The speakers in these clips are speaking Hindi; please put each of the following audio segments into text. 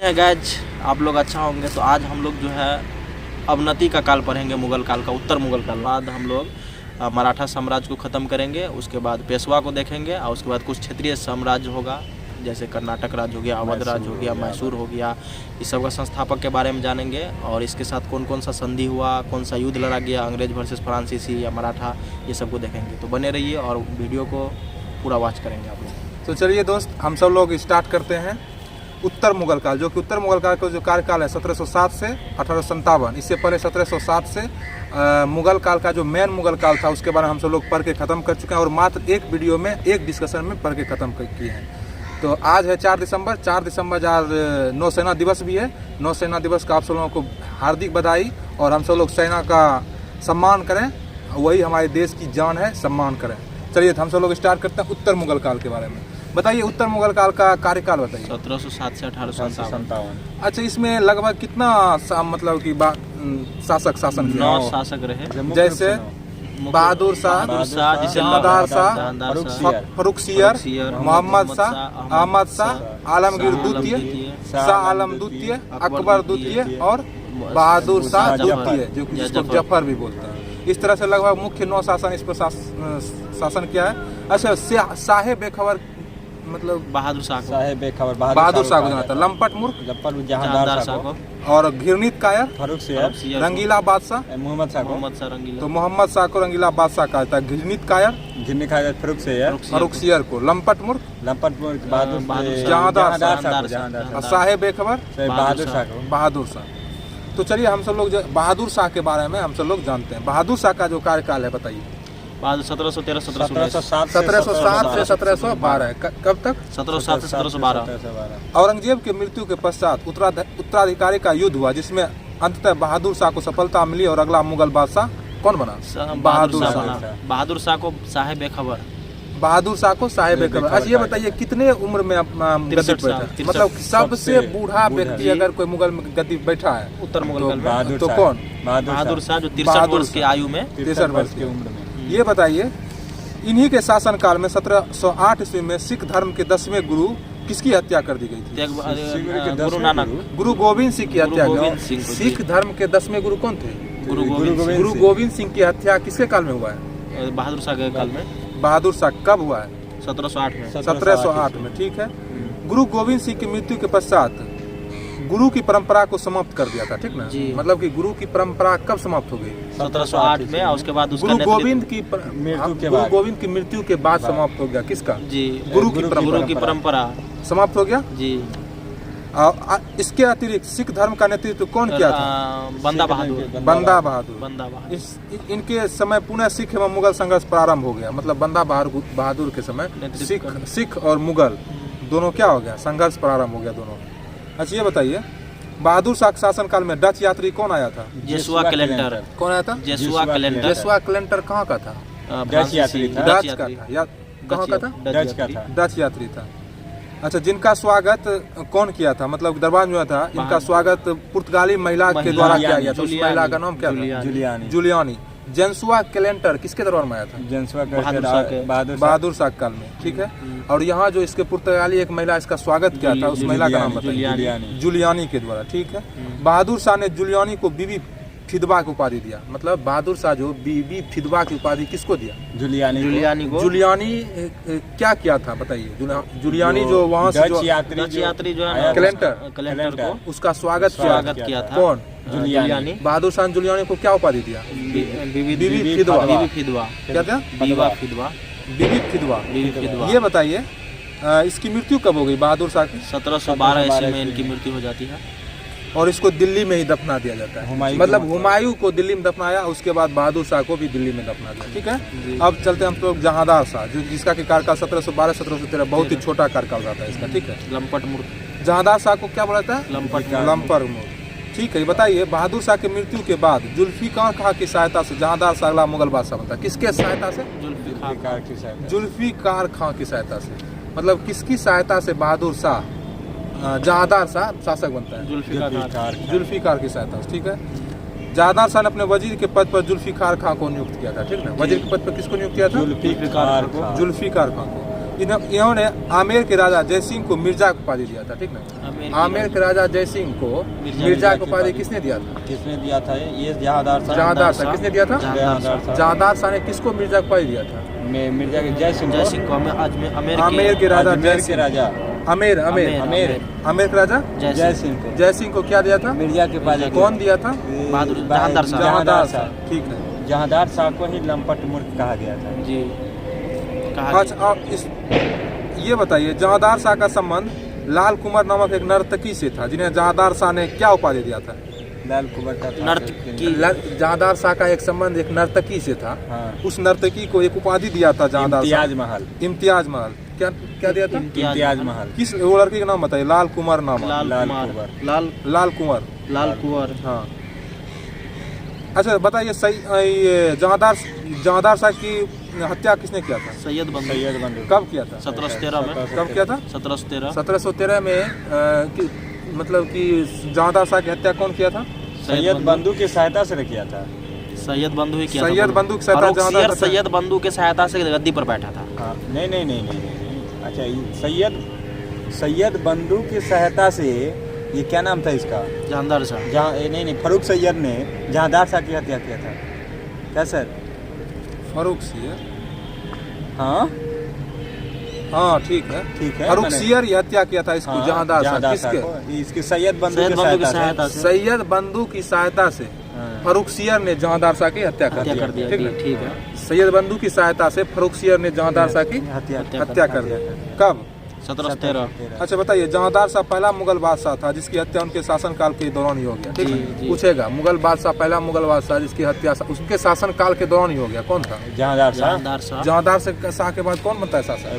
है गाइज, आप लोग अच्छा होंगे। तो आज हम लोग जो है अवनति का काल पढ़ेंगे, मुगल काल का, उत्तर मुगल काल। बाद हम लोग मराठा साम्राज्य को ख़त्म करेंगे, उसके बाद पेशवा को देखेंगे और उसके बाद कुछ क्षेत्रीय साम्राज्य होगा, जैसे कर्नाटक राज्य हो गया, अवध राज्य हो गया, मैसूर हो गया। इस सब का संस्थापक के बारे में जानेंगे और इसके साथ कौन कौन सा संधि हुआ, कौन सा युद्ध लड़ा गया, अंग्रेज वर्सेस फ्रांसीसी या मराठा, ये सब को देखेंगे। तो बने रहिए और वीडियो को पूरा वॉच करेंगे आप लोग। तो चलिए दोस्त, हम सब लोग स्टार्ट करते हैं उत्तर मुगल काल, जो कि उत्तर मुगल काल का जो कार्यकाल है 1707 से 1857। इससे पहले 1707 से मुगल काल का जो मेन मुगल काल था उसके बारे में हम सब लोग पढ़ के ख़त्म कर चुके हैं और मात्र एक वीडियो में, एक डिस्कशन में पढ़ के ख़त्म किए हैं। तो आज है 4 दिसंबर। 4 दिसंबर आज नौसेना दिवस भी है। नौसेना दिवस का आप सब लोगों को हार्दिक बधाई। और हम सब लोग सेना का सम्मान करें, वही हमारे देश की जान है, सम्मान करें। चलिए तो हम सब लोग स्टार्ट करते हैं उत्तर मुगल काल के बारे में। बताइए उत्तर मुगल काल का कार्यकाल बताइए। 1707 से 1857। अच्छा, इसमें लगभग कितना मतलब कि शासक शासन किया? 9 शासक रहे, जैसे बहादुर शाह, जहांदार शाह, फर्रुखसियर, मोहम्मद शाह, अहमद शाह, आलमगीर द्वितीय, शाह आलम द्वितीय, अकबर द्वितीय और बहादुर शाह द्वितीय, जो कि जिसको जफर भी बोलते हैं। इस तरह से लगभग मुख्य 9 शासन इस पर शासन किया है। अच्छा, शाह बेखबर मतलब बहादुर शाह को, बहादुर शाह को जाना, लंपट मूर्ख जहांदार शाह को, और घृणित कायर फर्रुखसियर, रंगीला बादशाह मोहम्मद शाह रंगीला। तो मोहम्मद शाह को रंगीला बादशाह कहा जाता है। घृणित कायर फर्रुखसियर को, लंपट मूर्ख जहांदार शाह, शाह बेखबर बहादुर शाह। तो चलिए हम सब लोग बहादुर शाह के बारे में हम सब लोग जानते हैं। बहादुर शाह का जो कार्यकाल है बताइए। 1713 1707 से 1712। कब तक? 1707 से 1712। औरंगजेब की मृत्यु के पश्चात उत्तराधिकारी का युद्ध हुआ, जिसमें अंततः बहादुर शाह को सफलता मिली और अगला मुगल बादशाह कौन बना? बहादुर शाह को शाह बेखबर। बहादुर शाह को शाह बेखबर। अच्छा, ये बताइए कितने उम्र में गद्दी पे बैठा? मतलब सबसे बूढ़ा व्यक्ति अगर कोई मुगल में गद्दी बैठा है उत्तर मुगल काल में, तो कौन? बहादुर शाह, जो 63 वर्ष की आयु में, 63 वर्ष की उम्र में। ये बताइए इन्हीं के शासनकाल में 1708 ईस्वी में सिख धर्म के 10वें गुरु किसकी हत्या कर दी गई थी? गुरु नानक, गुरु गोविंद सिंह की हत्या। सिख धर्म के 10वें गुरु कौन थे? गुरु गोविंद सिंह की हत्या किसके काल में हुआ है? बहादुर शाह के काल में। बहादुर शाह कब हुआ है? 1708 में। 1708 में, ठीक है। गुरु गोविंद सिंह की मृत्यु के पश्चात गुरु की परंपरा को समाप्त कर दिया था, ठीक ना? मतलब कि गुरु की परंपरा कब समाप्त हो गई? 1708 में। और उसके बाद गुरु गोविंद की मृत्यु के बाद समाप्त हो गया। किसका? जी, गुरु की परंपरा समाप्त हो गया जी। इसके अतिरिक्त सिख धर्म का नेतृत्व कौन किया था? बंदा बहादुर। इनके समय पुनः सिख एवं मुगल संघर्ष प्रारंभ हो गया। मतलब बंदा बहादुर के समय सिख और मुगल दोनों क्या हो गया? संघर्ष प्रारंभ हो गया दोनों। अच्छा, ये बताइए बहादुर शाह शासनकाल में डच यात्री कौन आया था? जेसुआ कैलेंडर। कौन आया था? जेसुआ कैलेंडर कहाँ का था? डच यात्री था। कहाँ का था? डच यात्री था। अच्छा, जिनका स्वागत कौन किया था? मतलब दरबार में था, इनका स्वागत पुर्तगाली महिला के द्वारा किया गया था। उस महिला का नाम क्या था? जुलियानी। जेसुआ कैलेंडर किसके दरबार में आया था? बहादुर शाह काल में, ठीक है। और यहाँ जो इसके पुर्तगाली एक महिला इसका स्वागत किया था, उस महिला का नाम बताइए। जुलियानी के द्वारा, ठीक है। बहादुर शाह ने जुलियानी को बीबी फिदवा की उपाधि दिया। मतलब बहादुर शाह जो बीबी फिदवा की उपाधि किसको दिया? जुलियानी क्या किया था बताइए? जुलियानी जो वहाँ से यात्री जो है कैलेंडर को, उसका स्वागत किया था। कौन? जुलियानी। बहादुर शाह जुलियानी को क्या उपाधि दिया? बीबी फिदवा। क्या था? बीबी फिदवा। ये बताइए इसकी मृत्यु कब हो गई बहादुर शाह की? 1712 ईस्वी में इनकी मृत्यु हो जाती है और इसको दिल्ली में ही दफना दिया जाता है। मतलब हुमायूं को दिल्ली में दफनाया, उसके बाद बहादुर शाह को भी दिल्ली में दफना दिया, ठीक है। अब चलते हैं हम लोग जहांदार शाह, जो जिसका की कार्यकाल 1712 1713, बहुत ही छोटा कार्यकाल रहता है इसका, ठीक है। लंपट मूर्ख। जहांदार शाह को क्या बोला जाता है? लंपट मूर्ख, ठीक है। बताइए बहादुर शाह की मृत्यु के बाद जुल्फिकार खां की सहायता से जहांदार शाह अगला मुगल बादशाह बनता है। किसके सहायता से? जुल्फिकार खां की सहायता से। मतलब किसकी सहायता से बहादुर शाह जहांदार शाह शासक बनता है? जुल्फिकार की सहायता से, ठीक है। जहांदार शाह ने अपने वजीर के पद पर जुल्फिकार खां को नियुक्त किया था, ठीक है। वजीर के पद पर किसको नियुक्त किया था? जुल्फिकार खां को। इन्होंने आमेर के राजा जय सिंह को मिर्जा की उपाधि दिया था, ठीक ना। आमेर के राजा जय सिंह को मिर्जा की उपाधि किसने दिया था? किसने दिया था? ये जहांदार शाह किसने दिया था? जहांदार शाह ने किसको मिर्जा की उपाधि दिया था? मिर्जा के जय सिंह को आमेर के राजा आमेर के राजा जय सिंह को क्या दिया था? मिर्जा के उपाधि। कौन दिया था? जहांदार शाह। ठीक है, जहांदार शाह को ही लंपट मूर्ख कहा गया था जी। अच्छा, आप ये बताइए, जहांदार शाह का संबंध लाल कुमार नामक एक नर्तकी से था, जिन्हें जहांदार शाह ने क्या उपाधि दिया था? लाल कुमार का नर्तकी। जहांदार शाह का एक संबंध एक नर्तकी से था। हाँ। उस नर्तकी को एक उपाधि दिया था जहांदार शाह। इम्तियाज महल। क्या दिया था? इम्तियाज महल। किस वो लड़की का नाम बताइए? लाल कुमार नाम। लाल कुंवर। हाँ। अच्छा बताइए, सही जहांदार शाह की हत्या किसने किया था? सैयद बंदू। कब किया था? 1713 में। कब किया था? 1713 में। मतलब कि जहांदार शाह की हत्या कौन किया था? सैयद बंदू की सहायता से किया था। सैयद बंदू ही किया था। सैयद बंदू की सहायता। सैयद बंदू के सहायता से गद्दी पर बैठा था। नहीं। अच्छा, सैयद बंदू की सहायता से, ये क्या नाम था इसका? जहांदार शाह। नहीं, फरूख सैयद ने जहांदार शाह की हत्या किया था। क्या सर? फरूख सियर। हाँ ठीक है। फरूख सियर ये हत्या किया था इसको। जहांदार शाह किसके? इसके सैयद बंदू की सहायता से। सैयद बंदू की सहायता से फरूख सियर ने जहांदार शाह की हत्या कर दिया। ठीक है। सैयद बंदू की सहायता से फरूख सियर ने जहांदार शाह की हत्या कर दिया। कब? 1713। अच्छा बताइए, जहांदार शाह पहला मुगल बादशाह था जिसकी हत्या उनके शासनकाल के दौरान ही हो गया, ठीक है? पूछेगा, मुगल बादशाह पहला मुगल बादशाह जिसकी हत्या उसके शासनकाल के दौरान ही हो गया, कौन था? जहांदार शाह के बाद कौन बनता है शासक?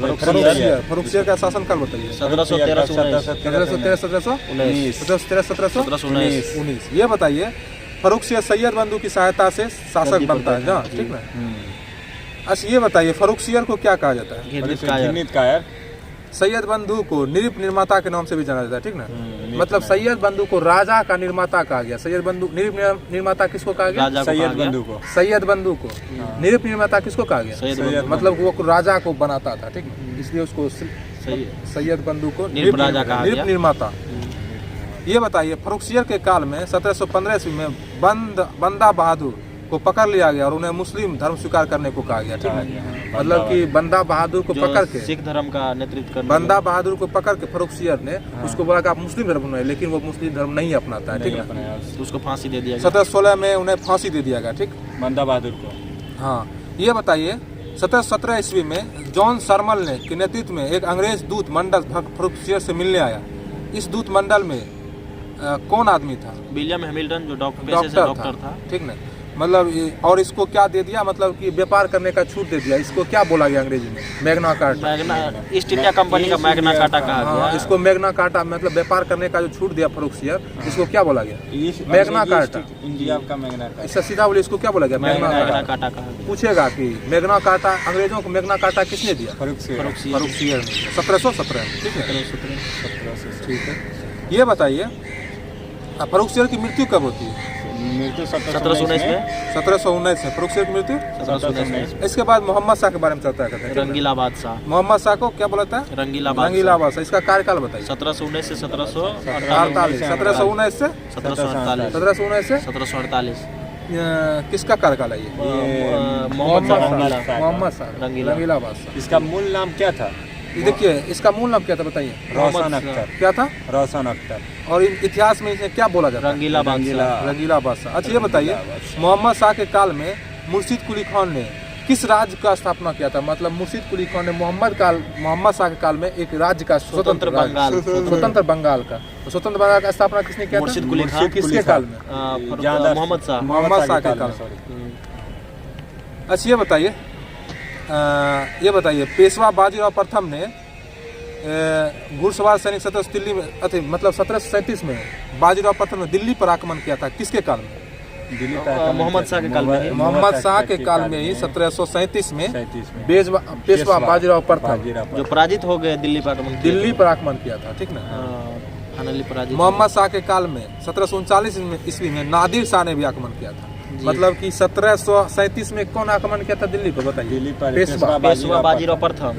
फरूख सियर का शासनकाल बताइए। 1713-1719। ये बताइए, फरूख सियर सैयद बंदू की सहायता से शासक बनता है, ठीक है? अच्छा ये बताइए, फरूख सियर को क्या कहा जाता है? सैयद बंधु को निरिप निर्माता के नाम से भी जाना जाता है, ठीक ना? मतलब सैयद बंधु को राजा का निर्माता कहा गया। सैयद बंधु निरिप निर्माता किसको कहा गया? सैयद बंधु को। निरिप निर्माता किसको कहा गया? मतलब वो राजा को बनाता था, ठीक है? इसलिए उसको सैयद बंधु को निरिप निर्माता। ये बताइए, फरूख सियर के काल में 1715 ईस्वी में बंदा बहादुर को पकड़ लिया गया और उन्हें मुस्लिम धर्म स्वीकार करने को कहा गया, ठीक है? मतलब कि बंदा बहादुर को पकड़ के सिख धर्म का नेतृत्व करने, बंदा बहादुर को पकड़ के फरूख सियर ने उसको बोला कि आप मुस्लिम धर्म अपनाए, लेकिन वो मुस्लिम धर्म नहीं अपनाता है, ठीक है? तो उसको फांसी दे दिया। 1716 में उन्हें फांसी दे दिया गया, ठीक? बंदा बहादुर को। हाँ। ये बताइए, 1717 ईस्वी में जॉन सरमल ने के नेतृत्व में एक अंग्रेज दूत मंडल फरूख सियर से मिलने आया। इस दूत मंडल में कौन आदमी था? विलियम हैमिल्टन, जो डॉक्टर था, ठीक ना? मतलब और इसको क्या दे दिया? मतलब कि व्यापार करने का छूट दे दिया। इसको क्या बोला गया अंग्रेजी में? Magna carta. East India company का मैग्ना कार्टा कहा गया। इसको मैग्ना कार्टा, मतलब व्यापार करने का जो छूट दिया फरूख सियर, इसको क्या बोला गया? Magna carta. इंडिया का मैग्ना कार्टा। इससे सीधा बोले, इसको क्या बोला गया? मैग्ना कार्टा कहा गया। पूछेगा कि मैग्ना कार्टा, अंग्रेजों को मैग्ना कार्टा किसने दिया? फरूख सियर ने। 1717, ठीक है? 1717, ठीक है। ये बताइए, फरूख सियर की मृत्यु कब होती है? मृत्यु 1719 में। 1719 में फरूख सियर की मृत्यु। 1719। इसके बाद मोहम्मद शाह के बारे में चर्चा करते हैं। रंगीला बादशाह। मोहम्मद शाह को क्या बोलता है? रंगीला बादशाह। इसका कार्यकाल बताइए। 1719 से 1748। 1719 से 1748। किसका कार्यकाल है ये? मोहम्मद शाह रंगीला बादशाह। इसका मूल नाम क्या था? देखिए, इसका मूल नाम क्या था बताइए? रोशन अख्तर। क्या था? रोशन अख्तर। और इतिहास में इसे क्या बोला जाता है? रंगीला बादशाह। अच्छा ये बताइए, मोहम्मद शाह के काल में मुर्शिद कुली खान ने किस राज्य का स्थापना किया था? मतलब मुर्शिद कुली खान ने मोहम्मद शाह के काल में एक राज्य का स्वतंत्र बंगाल का स्वतंत्र बंगाल का स्थापना किसने किया था? मुर्शिद कुली खान। किसके काल में? मोहम्मद शाह के काल में। अच्छा ये बताइए, पेशवा बाजीराव प्रथम ने घुड़सवार सैनिक दिल्ली में, मतलब 1737 में बाजीराव प्रथम ने दिल्ली पर आक्रमण किया था। किसके काल में? मोहम्मद शाह के काल में। मोहम्मद शाह के काल में ही 1737 में पेशवा बाजीराव प्रथम, जो पराजित हो गए, दिल्ली पर आक्रमण किया था, ठीक ना? फाइनली पराजित। मोहम्मद शाह के काल में 1739 ईस्वी में नादिर शाह ने भी आक्रमण किया था। मतलब कि 1737 में कौन आक्रमण किया था दिल्ली पर, बताइए। दिल्ली पर पेशवा बाजीराव प्रथम।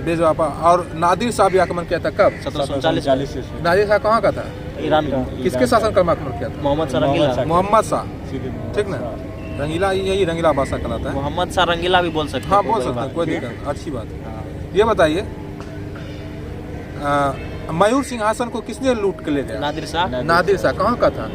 और नादिर शाह भी आक्रमण किया था कब? 1739 में। नादिर शाह कहाँ का था? ईरान का। किसके शासन काल में आक्रमण किया था? मोहम्मद शाह रंगीला। मोहम्मद शाह, ठीक ना, रंगीला, यही रंगीला बादशाह कहलाता है। मोहम्मद शाह रंगीला भी बोल सकते हैं। हाँ बोल सकते हैं, कोई दिक्कत, अच्छी बात है। ये बताइए मयूर सिंहासन को किसने लूट के ले गया? नादिर शाह। नादिर शाह कहाँ का था?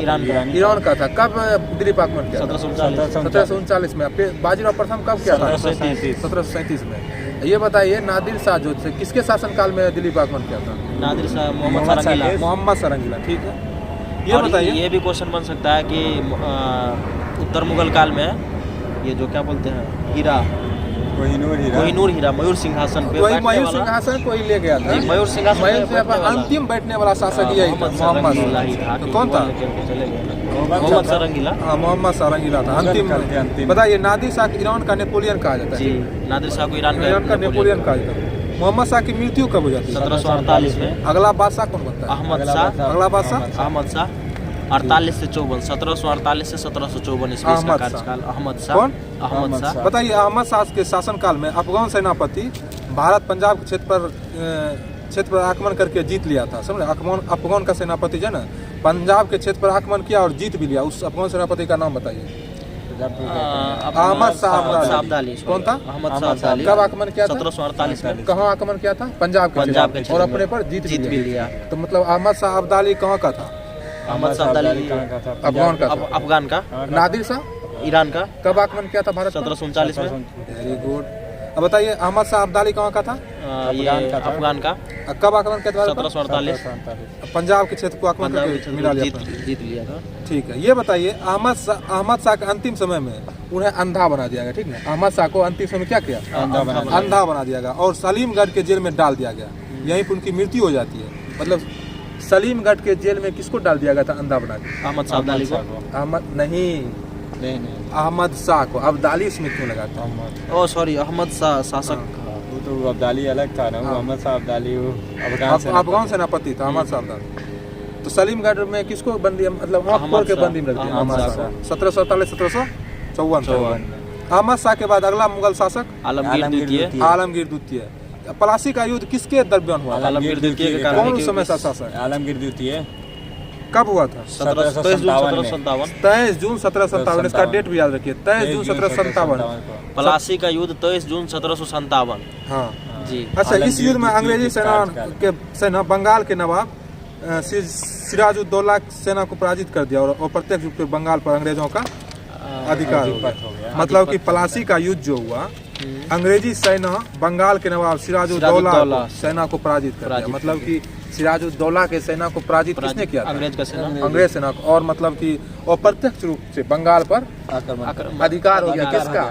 ईरान का था। कब दिल्ली पर आक्रमण किया? 1739 में। बाजीराव प्रथम कब किया था? 1737 में। ये बताइए नादिर शाह जो थे किसके शासन काल में दिल्ली पर आक्रमण किया था? नादिर शाह मोहम्मद शाह रंगीला। मोहम्मद शाह रंगीला, ठीक है। ये बताइए, ये भी क्वेश्चन बन सकता है कि उत्तर मुगल काल में ये जो क्या बोलते हैं हीरा, कोहिनूर हीरा मयूर सिंहासन पे कोई मयूर सिंहासन कोई ले गया था। मयूर सिंहासन अंतिम बैठने वाला शासक यही था, मोहम्मद शाह। तो कौन था? मोहम्मद शाह रंगीला। हाँ मोहम्मद शाह रंगीला था अंतिम। बताइए नादिर शाह ईरान का नेपोलियन कहा जाता है। जी, नादिर शाह को ईरान का नेपोलियन कहा जाता है। मोहम्मद शाह की मृत्यु कब हो जाती है? 1748 में। अगला बादशाह कौन बनता है? अहमद शाह। अगला बादशाह अहमद शाह 48 से 54, 1748 से 1754 ईस्वी का कार्यकाल। अहमद शाह। कौन? अहमद शाह। बताइए अहमद शाह के शासनकाल में अफगान सेनापति भारत पंजाब के क्षेत्र पर आक्रमण करके जीत लिया था, समझे? अफगान का सेनापति जो है ना, पंजाब के क्षेत्र पर आक्रमण किया और जीत भी लिया। उस अफगान सेनापति का नाम बताइए। अहमद शाह अब्दाली। कौन था? अहमद शाह अब्दाली। कब आक्रमण किया था? 1748 में। कहाँ आक्रमण किया था? पंजाब के और अपने पर जीत भी लिया। तो मतलब अहमद शाह अब्दाली कहाँ का था? अहमद शाह अब्दाली अफगान का। अफगान का। नादिर शाह ईरान का। कब आक्रमण किया था भारत? 1739 में। Very good. अब बताइए अहमद शाह अब्दाली कहाँ का था? ये अफगान का। कब आक्रमण किया था? 1748। पंजाब के क्षेत्र को आक्रमण करके मिला लिया था। जीत लिया था। ठीक है। ये बताइए अहमद शाह के अंतिम समय में उन्हें अंधा बना दिया गया, ठीक है? अहमद शाह को अंतिम समय क्या किया? अंधा बना दिया गया और सलीमगढ़ के जेल में डाल दिया गया। यहीं पर उनकी मृत्यु हो जाती है। मतलब सलीमगढ़ के जेल में किसको डाल दिया गया था अंधा बना के? अहमद शाह अब्दाली को। अहमद नहीं, अहमद शाह को। अब्दाली इसमें क्यों लगाता है? ओह सॉरी, अहमद शाह शासक। वो तो अब्दाली अलग था ना। अहमद शाह अब्दाली अफगान सेनापति था अहमद शाह अब्दाली। तो सलीमगढ़ में किसको बंदी, मतलब खोल के बंदी में रख दिया? 1748 1754। अहमद शाह के बाद अगला मुगल शासक आलमगीर द्वितीय। पलासी का युद्ध किसके दरमियान हुआ? आलमगीर द्वितीय के कारण। कौन उस समय शासक? आलमगीर द्वितीय। कब हुआ था? 23 जून 1757। इसका डेट भी याद रखिए, 23 जून 1757। पलासी का युद्ध 23 जून 1757। हाँ जी। अच्छा, इस युद्ध में अंग्रेजी सेना बंगाल के नवाब सिराजुद्दौला सेना को पराजित कर दिया और प्रत्यक्ष रूप से बंगाल पर अंग्रेजों का अधिकार हो गया। मतलब कि पलासी का युद्ध जो हुआ, अंग्रेजी सेना बंगाल के नवाब सिराजुद्दौला सेना को पराजित कर दिया। मतलब कि सिराजुद्दौला के सेना को पराजित किसने किया था? अंग्रेज सेना को। और मतलब कि अप्रत्यक्ष रूप से बंगाल पर अधिकार हो गया किसका?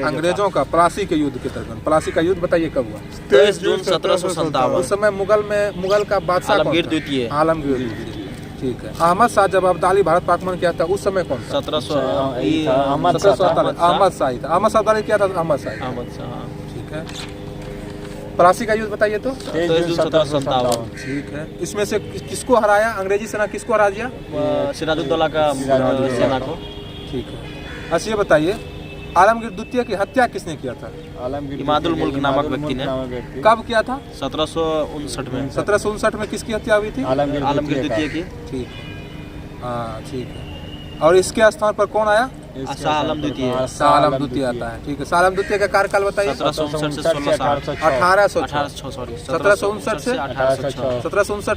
अंग्रेजों का। पलासी के युद्ध के दरमियान। पलासी का युद्ध बताइए कब हुआ? 23 जून 1757। उस समय मुगल का बादशाह आलमगीर द्वितीय। आलमगीर द्वितीय, ठीक है। अहमद शाह जब अब्दाली भारत पर आक्रमण किया था उस समय कौन? 1748। अहमद शाह ही था। अहमद शाह अब्दाली किया था अहमद शाह। ठीक है। पलासी का युद्ध बताइए तो? 23 जून 1757। ठीक है। इसमें से किसको हराया? अंग्रेजी सेना किसको हरा दिया? सिराजुद्दौला का सेना को। ठीक है। अच्छा ये बताइए आलमगीर द्वितीय की हत्या किसने किया था? इमादुल मुल्क नामक व्यक्ति ने। कब किया था? 1759 में। 1759 में किसकी हत्या हुई थी? आलमगीर द्वितीय की। ठीक है। हाँ ठीक है। और इसके स्थान पर कौन आया? शाह आलम द्वितीय। शाह आलम द्वितीय आता है। ठीक है। शाह आलम द्वितीय का कार्यकाल बताइए। 1759 से 1760। 1759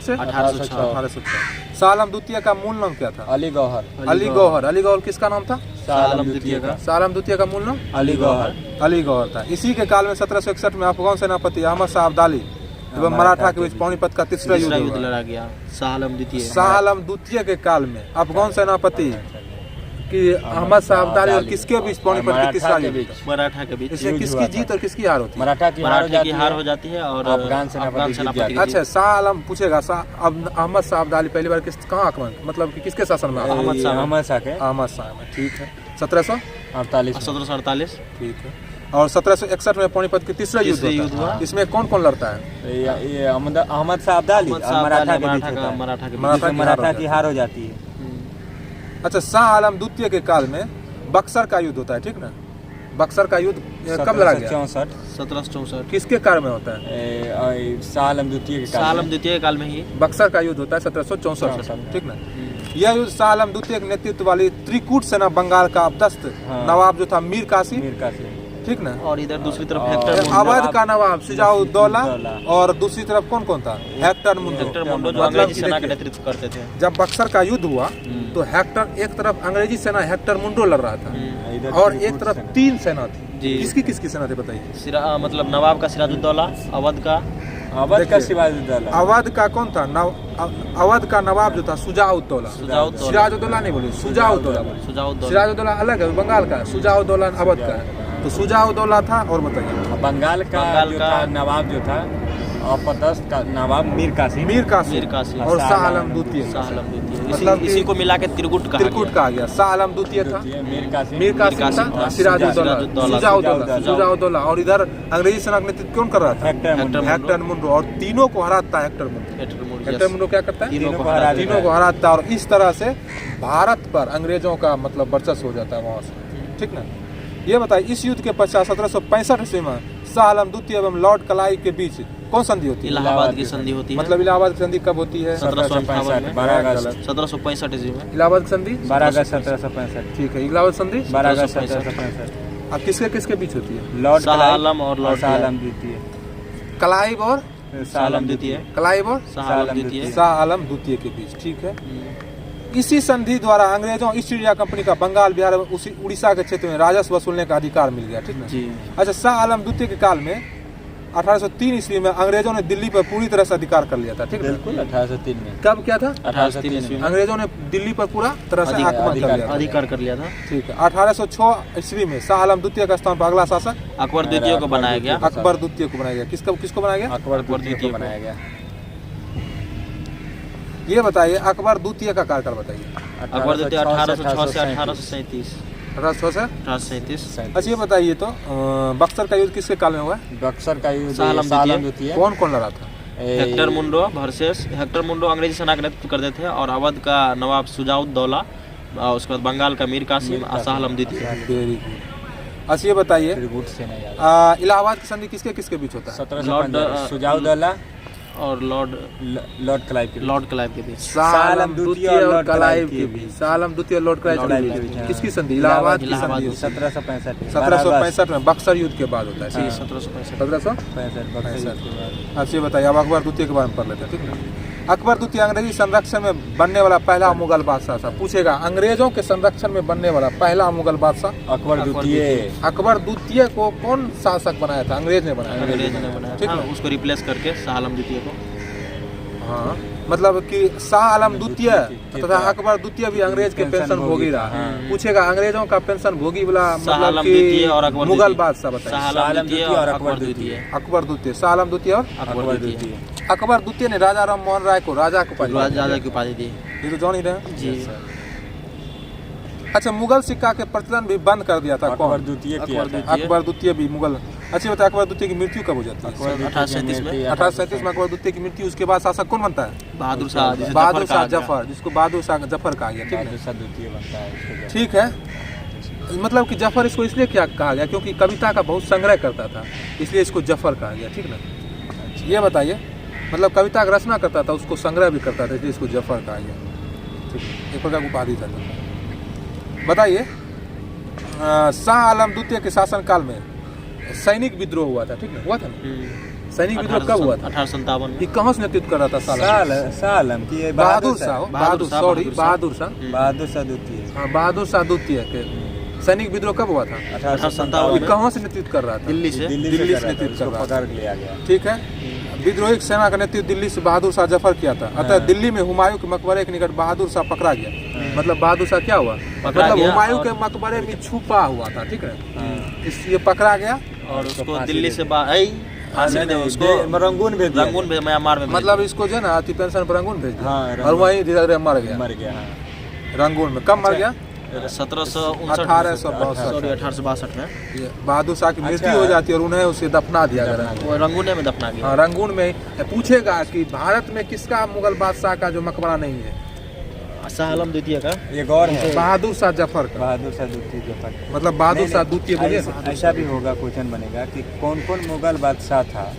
से 1806। शाह आलम द्वितीय का मूल नाम क्या था? अली गौहर। अली गौहर किसका नाम था? शाह आलम द्वितीय का। शाह आलम द्वितीय का मूल नाम अली गौहर था। इसी के काल में 1761 में अफगान सेनापति अहमद शाह अब्दाली एवं मराठा के बीच पानीपत का तीसरा युद्ध लड़ा गया। शाह आलम द्वितीय। शाह आलम द्वितीय के काल में अफगान सेनापति कि अहमद शाह अब्दाली और किसके बीच पानीपत के तीसरा युद्ध? मराठा के बीच। इसमें किसकी जीत और किसकी हार होती है? मराठा की हार हो जाती है और अफगान सेनापति। अच्छा, शाह आलम पूछेगा अहमद शाह अब्दाली पहली बार कहाँ आक्रमण, मतलब कि किसके शासन में? अहमद शाह में। ठीक है। 1748। ठीक है। और 1761 में पानीपत के तीसरा युद्ध हुआ। इसमें कौन कौन लड़ता है? ये अहमद शाह अब्दाली मराठा की हार हो जाती है। अच्छा, शाह आलम द्वितीय के काल में बक्सर का युद्ध होता है, ठीक ना। बक्सर का युद्ध कब लड़ा गया? 1764। किसके काल में होता है? शाह आलम द्वितीय के काल में ही बक्सर का युद्ध होता है 1764, ठीक ना। यह युद्ध शाह आलम द्वितीय के नेतृत्व वाली त्रिकूट सेना बंगाल का अपदस्थ नवाब जो था मीर कासिम, ठीक ना। और इधर दूसरी तरफ हेक्टर अवध का नवाब शुजाउद्दौला और दूसरी तरफ कौन कौन था? हेक्टर मुंडो, जो अंग्रेजी सेना का नेतृत्व करते थे। जब बक्सर का युद्ध हुआ तो हेक्टर, एक तरफ अंग्रेजी सेना हेक्टर मुंडो लड़ रहा था और एक तरफ 3 सेना थी। किसकी सेना थी बताइए? मतलब नवाब का सिराजुद्दौला, अवध का सिराजुद्दौला, अवध का कौन था? अवध का नवाब जो था शुजाउद्दौला, सिराजुद्दौला नहीं बोले, शुजाउद्दौला। सिराजुद्दौला अलग है, बंगाल का। शुजाउद्दौला अवध का है। तो शुजाउद्दौला था। और बताइए बंगाल का नवाब जो था अपदस्थ का नवाब मीर कासिम और शाह आलम द्वितीय। मतलब इसी को मिला के त्रिकूट कहा गया। शाह आलम द्वितीय था, मीर कासिम था, सिराजुद्दौला, शुजाउद्दौला। और इधर अंग्रेजी सेना का नेतृत्व कौन कर रहा था? हेक्टर मुंडो। और तीनों को हराता हेक्टर मुंडो क्या करता है? तीनों को हराता। और इस तरह से भारत पर अंग्रेजों का मतलब वर्चस्व हो जाता है वहाँ से, ठीक ना। ये बताइए, इस युद्ध के पश्चात 1765 ईस्वी में शाह आलम द्वितीय एवं लॉर्ड क्लाइव के बीच कौन संधि होती है? इलाहाबाद की संधि होती है। मतलब इलाहाबाद की संधि कब होती है? 1765 ईस्वी में इलाहाबाद की संधि 12 अगस्त 1765। ठीक है, इलाहाबाद संधि 12 अगस्त 1765। अब किसके बीच होती है? लॉर्ड शाह आलम और लॉर्ड शाह आलम द्वितीय, क्लाइव और शाह आलम द्वितीय, क्लाइव और शाह आलम द्वितीय के बीच, ठीक है। इसी संधि द्वारा अंग्रेजों ईस्ट इंडिया कंपनी का बंगाल, बिहार और उड़ीसा के क्षेत्र में राजस्व वसूलने का अधिकार मिल गया, ठीक है। अच्छा, शाह आलम द्वितीय के काल में 1803 ईस्वी में अंग्रेजों ने दिल्ली पर पूरी तरह से अधिकार कर लिया था, ठीक है। बिल्कुल 1803 में। कब क्या था? 1803 ईस्वी में अंग्रेजों ने दिल्ली पर पूरा तरह से अधिकार कर लिया था, ठीक है। 1806 ईस्वी में शाह आलम द्वितीय का स्थान पर अगला शासक अकबर द्वितीय को बनाया गया। अकबर द्वितीय को बनाया गया। किसको बनाया गया? अकबर द्वितीय को बनाया गया। ये बताइए अकबर द्वितीय का कार्यकाल बताइए। अकबर द्वितीय 1806 से 1837। 1806 से 1837। अच्छा, ये बताइए तो बक्सर का युद्ध किसके काल में हुआ? बक्सर का युद्ध शाह आलम द्वितीय। कौन लड़ा था? हेक्टर मुंडो वर्सेस हेक्टर मुंडो अंग्रेजी सेना का नेतृत्व करते थे और अवध का नवाब शुजाउद्दौला, उसके बाद बंगाल का मीर कासिम और शाह आलम द्वितीय। Very good. अच्छा, ये बताइए इलाहाबाद की संधि किसके बीच होता है? लॉर्ड शुजाउद्दौला और लॉर्ड क्लाइव के बीच। शाह आलम द्वितीय और क्लाइव के बीच। शाह आलम द्वितीय और लॉर्ड क्लाइव के बीच। किसकी संधि? इलाहाबाद की संधि 1765 में बक्सर युद्ध के बाद होता है। 1765। अच्छा, ये बताइए अब अकबर द्वितीय के बारे में पढ़ लेते हैं, ठीक है। अकबर द्वितीय अंग्रेजी संरक्षण में बनने वाला पहला मुगल बादशाह था। पूछेगा अंग्रेजों के संरक्षण में बनने वाला पहला मुगल बादशाह अकबर द्वितीय। अकबर द्वितीय को कौन शासक बनाया था? अंग्रेज ने बनाया, ठीक है। उसको रिप्लेस करके शाह आलम द्वितीय को। हाँ, मतलब कि शाह आलम द्वितीय तथा अकबर द्वितीय भी अंग्रेज के पेंशन भोगी रहा। पूछेगा अंग्रेजों का पेंशन भोगी वाला मतलब कि मुगल बादशाह बताइए। शाह आलम द्वितीय और अकबर द्वितीय। अकबर द्वितीय, शाह आलम द्वितीय और अकबर द्वितीय। अकबर द्वितीय ने राजा राम मोहन राय को राजा की उपाधि दी। ये तो जान ही रहे जी। अच्छा, मुगल सिक्का के प्रचलन भी बंद कर दिया था कौन? अकबर द्वितीय भी मुगल। अच्छा, बताइए अकबर द्वितीय की मृत्यु कब हो जाती है? 1837 में। 1837 में अकबर द्वितीय की मृत्यु। उसके बाद शासक कौन बनता है? बहादुर शाह जफर, जिसको बहादुर शाह जफर कहा गया, ठीक है। मतलब कि जफर इसको इसलिए क्या कहा गया क्योंकि कविता का बहुत संग्रह करता था, इसलिए इसको जफर कहा गया, ठीक ना। ये बताइए मतलब कविता का रचना करता था, उसको संग्रह भी करता था, इसलिए इसको जफर कहा गया, ठीक है। एक प्रकार की उपाधि था। बताइए शाह आलम द्वितीय के शासनकाल में सैनिक विद्रोह हुआ था, ठीक है। हुआ था ना? सैनिक विद्रोह कब हुआ था? 1857 में। ये कहाँ से नेतृत्व कर रहा था? शाह आलम की बहादुर शाह द्वितीय। हाँ, बहादुर शाह द्वितीय के सैनिक विद्रोह कब हुआ था? 1857 में। कहाँ से नेतृत्व कर रहा था? दिल्ली से नेतृत्व कर रहा था, लिया गया, ठीक है। विद्रोही सेना का नेतृत्व दिल्ली से बहादुर शाह जफर किया था। अतः दिल्ली में हुमायूं के मकबरे के निकट बहादुर शाह पकड़ा गया। मतलब बहादुर शाह क्या हुआ? मतलब हुमायूं के मकबरे में छुपा हुआ था, ठीक है। इसलिए पकड़ा गया और उसको दिल्ली से उसको रंगून भेज म्यांमार में। मतलब इसको जो है ना अति पेंशन पर रंगून भेज दिया और वहीं धीरे धीरे मर गया रंगून में। कब मर गया? 1862 में बहादुर शाह की मृत्यु हो जाती है और उन्हें उसे दफना दिया गया। वो रंगून में दफना गया। हाँ, रंगून में। पूछेगा कि भारत में किसका मुगल बादशाह का जो मकबरा नहीं है? शाह आलम द्वितीय का एक और है बहादुर शाह जफर का। बहादुर शाह द्वितीय जफर। मतलब बहादुर शाह द्वितीय बोलिए। ऐसा भी होगा, क्वेश्चन बनेगा कि कौन कौन मुगल बादशाह था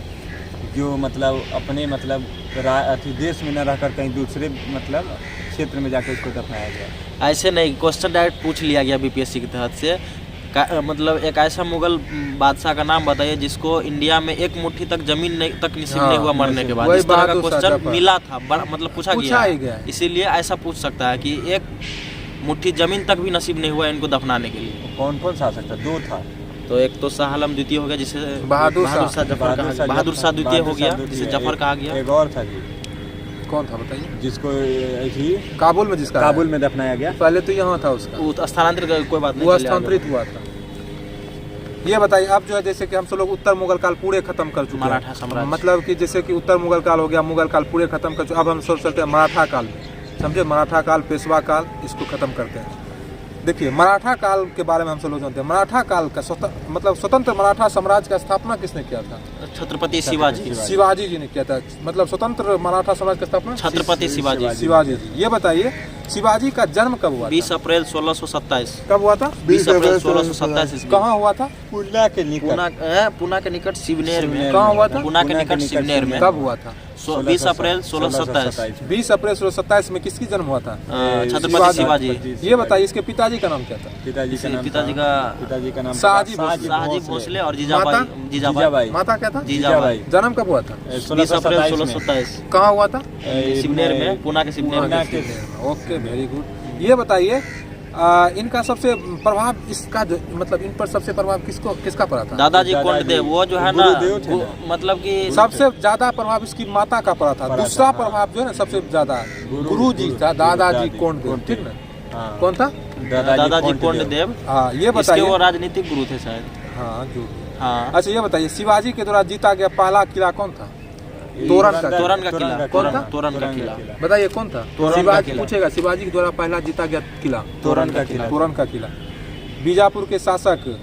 जो मतलब अपने मतलब अति देश में न रहकर कहीं दूसरे मतलब क्षेत्र में जाकर इसको दफनाया गया? ऐसे नहीं, क्वेश्चन डायरेक्ट पूछ लिया गया बीपीएससी के तहत से। मतलब एक ऐसा मुगल बादशाह का नाम बताइए जिसको इंडिया में एक मुट्ठी तक जमीन तक नसीब नहीं हुआ मरने के बाद। इस तरह का क्वेश्चन मिला था, मतलब पूछा गया, इसीलिए ऐसा पूछ सकता है कि एक मुट्ठी जमीन तक भी नसीब नहीं हुआ इनको दफनाने के लिए। कौन कौन शासक था? 2 था। तो एक तो शाह आलम द्वितीय हो गया जिसे बहादुर शाह जफर, बहादुर शाह द्वितीय हो गया जिसे जफर कहा गया। एक और था जी, कौन था बताइए? जिसको काबुल में, जिसका काबुल में दफनाया गया। पहले तो यहाँ था उसका, वो स्थानांतरित, कोई बात नहीं, वो स्थानांतरित हुआ था। ये बताइए अब जो है जैसे कि हम सब लोग उत्तर मुगल काल पूरे खत्म कर चुके हैं, मराठा साम्राज्य, मतलब कि जैसे कि उत्तर मुगल काल हो गया, मुगल काल पूरे खत्म कर चुके। अब हम सब चलते हैं मराठा काल में, समझे? मराठा काल, पेशवा काल, इसको खत्म करते हैं। देखिए मराठा काल के बारे में हम सब लोग जानते हैं। मराठा काल का मतलब स्वतंत्र मराठा साम्राज्य का स्थापना किसने किया था? छत्रपति शिवाजी। शिवाजी जी ने किया था। मतलब स्वतंत्र मराठा साम्राज्य का स्थापना छत्रपति शिवाजी। शिवाजी जी। ये बताइए शिवाजी का जन्म कब हुआ? 20 अप्रैल 1627। कब हुआ था? 20 अप्रैल 1627। कहाँ हुआ था? पुना के निकट, पुना के निकट शिवनेर में। कहाँ हुआ था? पुना के निकट शिवनेर में। कब हुआ था? 20 अप्रैल 1627। 20 अप्रैल 1627 में किसकी जन्म हुआ था? छत्रपति शिवाजी। ये बताइए इसके पिताजी का नाम क्या था? पिताजी का नाम शाहजी भोसले और जीजाबाई। माता क्या था? जीजाबाई। जन्म कब हुआ था? 20 अप्रैल 1627। कहाँ हुआ था? शिवनेर में, पुना के शिवनेर में। Okay, very good. ये बताइए इनका सबसे प्रभाव, इसका जो मतलब इन पर सबसे प्रभाव किसका पड़ा था? दादाजी कोंडदेव। वो जो है ना, मतलब कि सबसे ज्यादा प्रभाव इसकी माता का पड़ा था। दूसरा प्रभाव जो है ना सबसे ज्यादा गुरु जी था, दादाजी कोंडदेव, ठीक ना? कौन था? दादाजी कोंडदेव। हाँ, ये बताइए। वो राजनीतिक गुरु थे शायद। हाँ, जो। हाँ। अच्छा ये बताइए शिवाजी के द्वारा जीता गया पहला किला कौन था? तोरण का किला। कौन था? तोरण का किला। बताइए कौन था? शिवाजी पूछेगा, शिवाजी के द्वारा पहला जीता गया किला तोरण का किला। तोरण का किला। बीजापुर के शासक,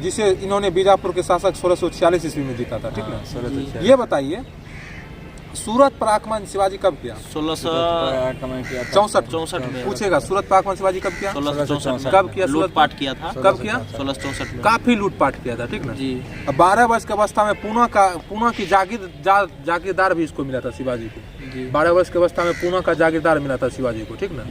जिसे इन्होंने बीजापुर के शासक 1646 ईस्वी में जीता था, ठीक ना? ये बताइए सूरत पर आक्रमण शिवाजी कब किया? 1664 में। पूछेगा सूरत पर आक्रमण शिवाजी कब किया? 1664 कब किया? लूटपाट किया था। कब किया? 1664 में। काफी लूटपाट किया था, ठीक ना? जी। 12 वर्ष की अवस्था में पूना की जागीरदार भी इसको मिला था शिवाजी को। 12 वर्ष की अवस्था में पूना का जागीरदार मिला था शिवाजी को, ठीक ना?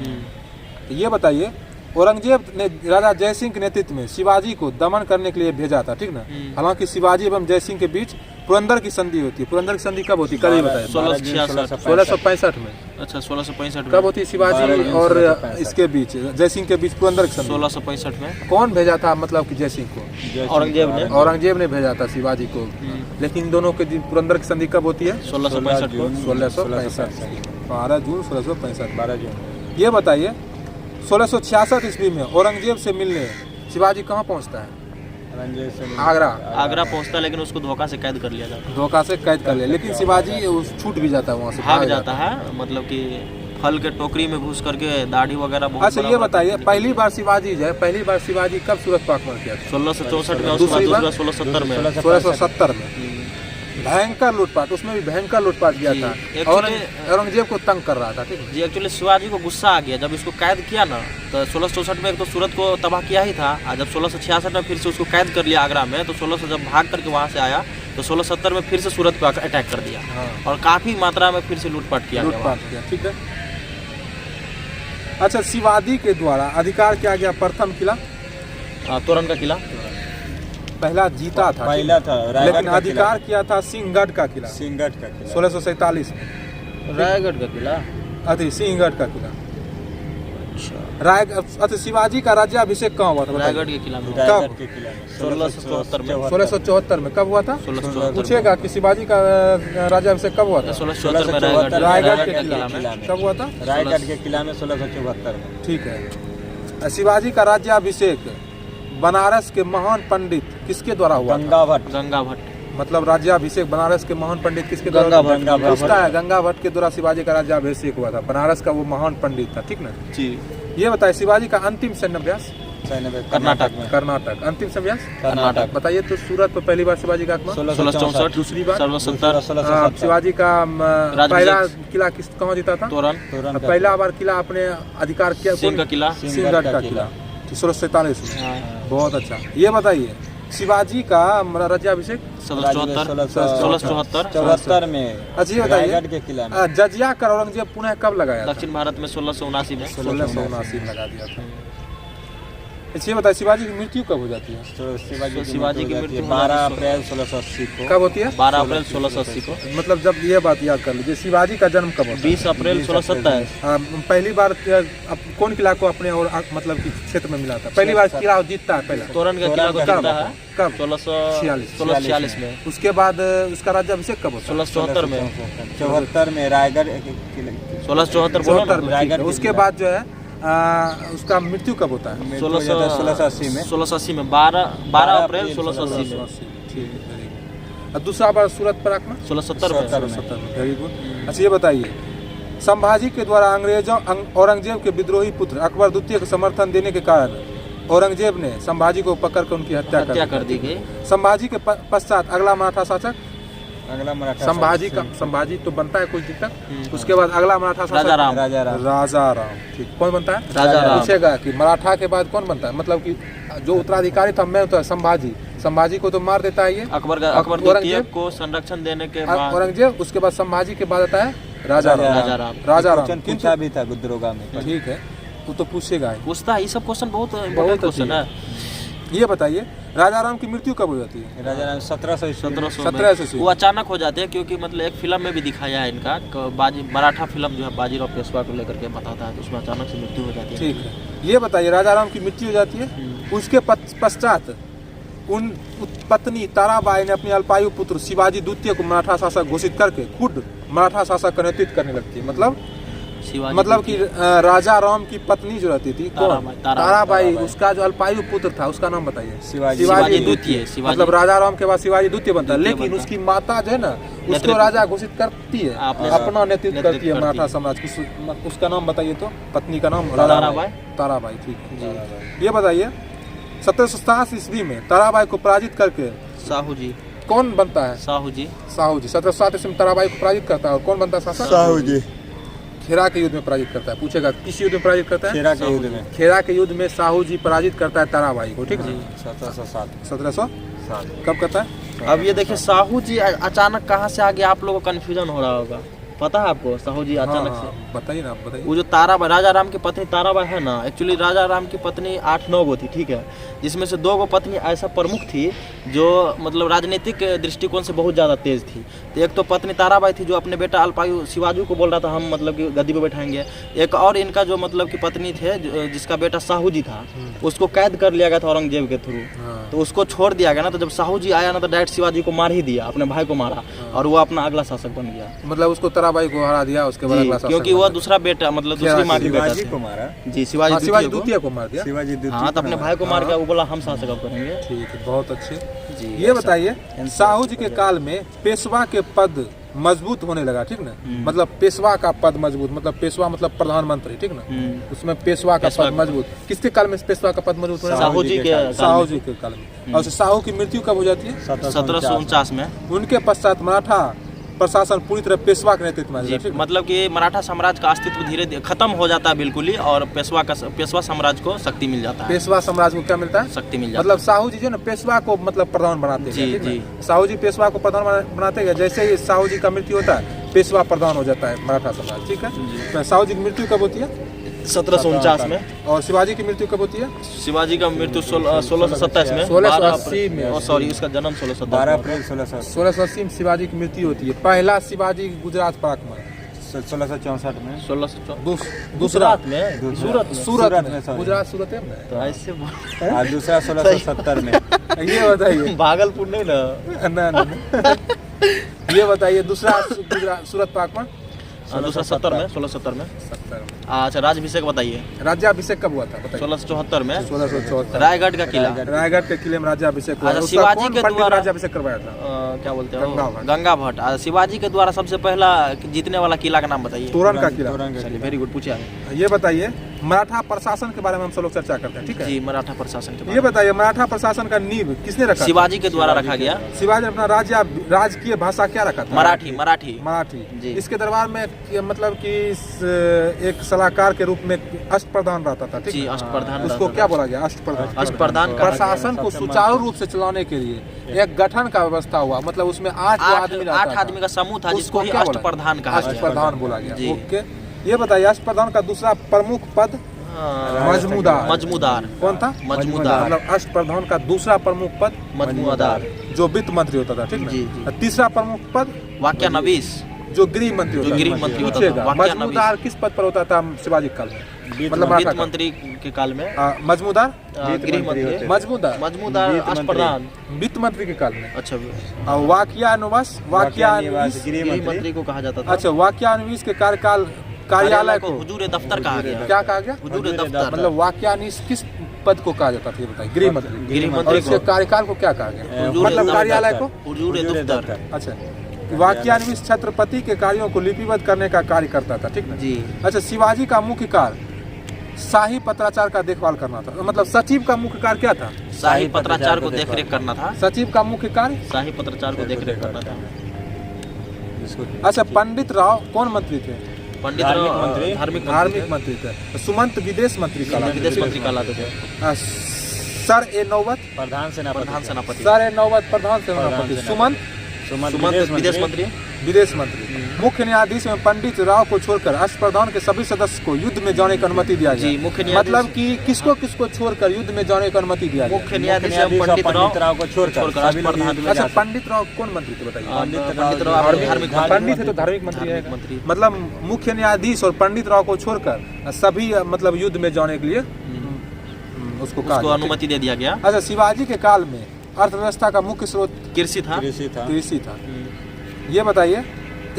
तो ये बताइए औरंगजेब ने राजा जयसिंह के नेतृत्व में शिवाजी को दमन करने के लिए भेजा था, ठीक ना? हालांकि शिवाजी एवं जयसिंह के बीच पुरंदर की संधि होती है। पुरंदर की संधि कब होती है? कल ही बताया। 1665 में। अच्छा, 1665 कब होती है शिवाजी और इसके बीच, जयसिंह के बीच पुरंदर की संधि? 1665 में। कौन भेजा था मतलब कि जयसिंह को? औरंगजेब ने भेजा था शिवाजी को। लेकिन इन दोनों के पुरंदर की संधि कब होती है? 1665 को। 1665, 12 जून 1665, 12 जून। ये बताइए 1666 ईस्वी में औरंगजेब से मिलने शिवाजी कहाँ पहुँचता है? आगरा पहुंचता है, लेकिन उसको धोखा से कैद कर लिया जाता है। धोखा से कैद कर लिया, लेकिन शिवाजी छूट भी जाता है, वहाँ से भाग जाता है। मतलब कि फल के टोकरी में घुस करके दाढ़ी वगैरह बहुत। अच्छा ये बताइए पहली बार शिवाजी कब सूरत पर आक्रमण किया? 1664 में। दूसरी बार 1670 में। 1670 में भयंकर लूटपाट, उसमें भी भयंकर लूटपाट किया था और औरंगजेब को तंग कर रहा था, ठीक है जी। एक्चुअली शिवाजी को गुस्सा आ गया जब इसको कैद किया ना, तो 1664 में एक तो सूरत को तबाह किया ही था, और जब 1666 में फिर से उसको कैद कर लिया आगरा में, तो 1600 जब भाग करके वहाँ से आया तो 1670 में फिर से सूरत पर अटैक कर दिया। हाँ। और काफ़ी मात्रा में फिर से लूटपाट किया, ठीक है। अच्छा शिवाजी के द्वारा अधिकार किया गया प्रथम किला? तोरण का किला पहला जीता था, लेकिन अधिकार किया था सिंहगढ़ का किला। 1647 में। रायगढ़ का किला, सिंहगढ़ का किला। अच्छा शिवाजी का राज्याभिषेक कहाँ हुआ था? रायगढ़ के किला में। कब? 1674 में। 1674 में। कब हुआ था? पूछेगा कि शिवाजी का राज्याभिषेक कब हुआ था? 1674 में। रायगढ़ के किला में। कब हुआ था? रायगढ़ के किला में 1674 में। ठीक है। शिवाजी का राज्याभिषेक बनारस के महान पंडित किसके द्वारा हुआ? गंगा भट्ट। मतलब राज्याभिषेक बनारस के महान पंडित किसके द्वारा? गंगा भट्ट के द्वारा शिवाजी का राज्याभिषेक हुआ था। बनारस का वो महान पंडित था, ठीक ना? जी। ये बताइए शिवाजी का अंतिम सैन्य अभ्यास? कर्नाटक में। कर्नाटक। अंतिम समय कर्नाटक। बताइए तो सूरत पर पहली बार शिवाजी का आगमन 1664, दूसरी बार 1670, शिवाजी का पहला किला किस कहाँ जीता था? तोरण, पहला बार किला अपने अधिकार किया सिंह का किला, सिंहगढ़ का किला 1647 में। बहुत अच्छा। ये बताइए शिवाजी का राज्याभिषेक 1674 में। अच्छा ये बताइए के किला में जजिया कर औरंगजेब पुनः कब लगाया? दक्षिण भारत में 1679 में। 1679 में लगा दिया था। अच्छा ये बताइए शिवाजी की मृत्यु कब हो जाती है? शिवाजी की मृत्यु 12 अप्रैल 1680 को। कब होती है? 12 अप्रैल 1680 को। मतलब जब ये बात याद कर लीजिए शिवाजी का जन्म कब होता है? 20 अप्रैल 1627। पहली बार कौन किला को अपने और मतलब कि क्षेत्र में मिला था? पहली बार किला जीतता है पहला तोरण का किला को जीतता है कब? 1646 में। उसके बाद उसका राज्याभिषेक कब होता है? 1674 में। 74 में रायगढ़ 1674 रायगढ़। उसके बाद जो है उसका मृत्यु कब होता है? 1680 में। 1680 में 12 अप्रैल 1680 में। ठीक है। और दूसरा बार सूरत पर आगमन 1670 में। 1670 में। Very good. अच्छा ये बताइए संभाजी के द्वारा अंग्रेजों औरंगजेब के विद्रोही पुत्र अकबर द्वितीय को समर्थन देने के कारण औरंगजेब ने संभाजी को पकड़कर उनकी हत्या कर दी गई। संभाजी के पश्चात अगला मराठा शासक संभाजी तो बनता है कुछ दिक्कत। उसके बाद अगला मराठा शासक राजा राम। ठीक। कौन बनता है? राजा राम। पूछेगा कि मराठा के बाद कौन बनता है? मतलब कि जो उत्तराधिकारी था मैं तो संभाजी को तो मार देता है ये अकबर द्वितीय को संरक्षण देने के बाद औरंगजेब। उसके बाद संभाजी के बाद आता है राजा राम। पूछा भी था गुदरोगा में। ठीक है वो तो पूछेगा पूछता है। ये सब क्वेश्चन बहुत इम्पोर्टेंट क्वेश्चन है। ये बताइए राजा राम की मृत्यु कब हो जाती है? राजा राम 1700 वो अचानक हो जाते हैं क्योंकि मतलब एक फिल्म में भी दिखाया है इनका मराठा फिल्म जो है बाजीराव पेशवा को लेकर के बताता है तो उसमें अचानक से मृत्यु हो जाती है। ठीक है। ये बताइए राजा राम की मृत्यु हो जाती है उसके पश्चात उन पत्नी ताराबाई ने अपने अल्पायु पुत्र शिवाजी द्वितीय को मराठा शासक घोषित करके खुद मराठा शासक का नेतृत्व करने लगती है। मतलब कि राजा राम की पत्नी जो रहती थी कौन? ताराबाई। उसका जो अल्पायु पुत्र था उसका नाम बताइए। शिवाजी द्वितीय। मतलब राजा राम के बाद शिवाजी द्वितीय बनता है लेकिन उसकी माता जो है ना उसको राजा घोषित करती है अपना नेतृत्व करती है मराठा समाज की। उसका नाम बताइए तो पत्नी का नाम ताराबाई। ठीक है। ये बताइए 1707 ईस्वी में ताराबाई को पराजित करके साहू जी कौन बनता है? साहू जी 1707 ईस्वी में ताराबाई को पराजित करता है और कौन बनता है शासक? साहू जी खेरा के युद्ध में पराजित करता है। पूछेगा किस युद्ध में पराजित करता है? खेरा के युद्ध में साहू जी पराजित करता है ताराबाई को। ठीक है। 1707 कब करता है? अब ये देखिए साहू जी अचानक कहाँ से आ गया आप लोगों को कंफ्यूजन हो रहा होगा। पता है आपको साहू जी अचानक से? बताइए ना बताइए। वो जो ताराबाई राजा राम की पत्नी ताराबाई है ना एक्चुअली राजा राम की पत्नी 8-9 गो थी। ठीक है। जिसमें से 2 गो पत्नी ऐसा प्रमुख थी जो मतलब राजनीतिक दृष्टिकोण से बहुत ज़्यादा तेज थी। तो एक तो पत्नी ताराबाई थी जो अपने बेटा अल्पायु शिवाजी को बोल रहा था हम मतलब कि गद्दी पे बैठाएंगे। एक और इनका जो मतलब कि पत्नी थे जिसका बेटा साहू जी था उसको कैद कर लिया गया था औरंगजेब के थ्रू। तो उसको छोड़ दिया गया ना। तो जब साहू जी आया ना तो डायरेक्ट शिवाजी को मार ही दिया अपने भाई को मारा और वो अपना अगला शासक बन गया। मतलब उसको ताराबाई को हरा दिया उसके बाद अगला शासक क्योंकि वो दूसरा बेटा मतलब दूसरी माँ की बेटा को मारा जी शिवाजी द्वितीय को मार दिया। हाँ तो अपने भाई को मार के वो बोला हम शासक अब करेंगे। ठीक है बहुत अच्छे। ये बताइए साहू जी के काल में पेशवा के पद मजबूत होने लगा। ठीक ना। मतलब पेशवा का पद मजबूत मतलब पेशवा मतलब प्रधानमंत्री। ठीक ना। उसमें पेशवा का पद मजबूत किसके काल में पेशवा का पद मजबूत होने लगा? साहू जी के काल में। और साहू की मृत्यु कब हो जाती है? 1749 में। उनके पश्चात मराठा प्रशासन पूरी तरह पेशवा के नेतृत्व में। मतलब कि मराठा साम्राज्य का अस्तित्व धीरे धीरे खत्म हो जाता है बिल्कुल ही और पेशवा साम्राज्य को शक्ति मिल जाता है। पेशवा साम्राज्य को क्या मिलता है? शक्ति मिल जाता है। मतलब साहू जी जो ना पेशवा को मतलब प्रधान बनाते हैं। जी साहू जी पेशवा को प्रधान बनाते हैं। जैसे ही साहू जी का मृत्यु होता है पेशवा प्रधान हो जाता है मराठा साम्राज्य। ठीक है। साहू जी की मृत्यु कब होती है? 1749 में। और शिवाजी की मृत्यु कब होती है? शिवाजी का मृत्यु 1627 में। 1680 में। सॉरी उसका जन्म 12 अप्रैल 1680 में शिवाजी की मृत्यु होती है। पहला शिवाजी गुजरात पर आक्रमण 1664 में। दूसरा में सूरत में गुजरात सूरत है ना तो ऐसे दूसरा 1670 में। ये बताइए भागलपुर नहीं ना। ये बताइए दूसरा सूरत पर आक्रमण दूसरा 1670 में। अच्छा राज्याभिषेक बताइए। राज्याभिषेक कब हुआ था बताइए? 1674 में। 1674 रायगढ़ के किले में राज्याभिषेक हुआ। शिवाजी के द्वारा राज्याभिषेक करवाया था क्या बोलते हैं गंगा भट्ट। शिवाजी के द्वारा सबसे पहला जीतने वाला किला का नाम बताइए? तोरण का किला। चलिए वेरी गुड पूछिए। ये बताइए मराठा प्रशासन के बारे में हम सब लोग चर्चा करते हैं, ठीक है जी। मराठा प्रशासन के ये बताइए मराठा प्रशासन का नींव किसने रखा? शिवाजी के द्वारा रखा गया। शिवाजी अपना राजकीय भाषा क्या रखा था? मराठी। इसके दरबार में मतलब कि एक सलाहकार के रूप में अष्टप्रधान रहता था, ठीक है? अष्टप्रधान। उसको क्या बोला गया? अष्टप्रधान। प्रशासन को सुचारू रूप से चलाने के लिए एक गठन का व्यवस्था हुआ, मतलब उसमें 8 आदमी का समूह था जिसको अष्टप्रधान कहा गया। अष्टप्रधान बोला गया। ओके, ये बताइए अष्टप्रधान का दूसरा प्रमुख पद? मजमूदार। कौन था? मजमूदार। मतलब अष्टप्रधान का दूसरा प्रमुख पद मजमूदार, जो वित्त मंत्री होता था, ठीक है? तीसरा प्रमुख पद वाक्यानवीस, जो गृह मंत्री होता था। मजमूदार किस पद पर होता था शिवाजी काल में? मतलब वित्त मंत्री के काल में। मजमूदार गृह मंत्री। मजमूदार अष्टप्रधान वित्त मंत्री के काल में। अच्छा। वाक्यानुवास गृह मंत्री को कहा जाता था। अच्छा, वाक्यानुवीस के कार्यालय को हुजूर दफ्तर कहा गया। क्या कहा गया? हुजूर दफ्तर। मतलब वाक्यानुवीस किस पद को कहा जाता था ये बताइए? गृह मंत्री। और इसके कार्यकाल को क्या कहा गया? मतलब कार्यालय को हुजूर दफ्तर। अच्छा, वाक्यानुवीस छत्रपति के कार्यों को लिपिबद्ध करने का कार्य करता था, ठीक है जी। अच्छा, शिवाजी का मुख्य कार्य शाही पत्राचार का देखभाल करना था, मतलब सचिव का मुख्य कार्य क्या था? शाही पत्राचार को देखरेख करना था। सचिव का मुख्य कार्य शाही पत्राचार को देखरेख करना था। अच्छा, पंडित राव कौन मंत्री थे? पंडित राव धार्मिक मंत्री थे। सुमंत विदेश मंत्री कहलाते थे। सर ए नौबत प्रधान सेनापति। सुमंत विदेश मंत्री। मुख्य न्यायाधीश में पंडित राव को छोड़कर अष्टप्रधान के सभी सदस्य को युद्ध में जाने की अनुमति दिया गया। मुख्य मतलब कि किसको छोड़कर युद्ध में जाने की अनुमति दिया गया? मुख्य न्यायाधीश पंडित राव को छोड़कर। अच्छा, पंडित राव कौन मंत्री थे बताइए? पंडित है तो धार्मिक मंत्री है। मतलब मुख्य न्यायाधीश और पंडित राव को छोड़कर सभी मतलब युद्ध में जाने के लिए उसको अनुमति दे दिया गया। अच्छा, शिवाजी के काल में अर्थव्यवस्था का मुख्य स्रोत कृषि था। ये बताइए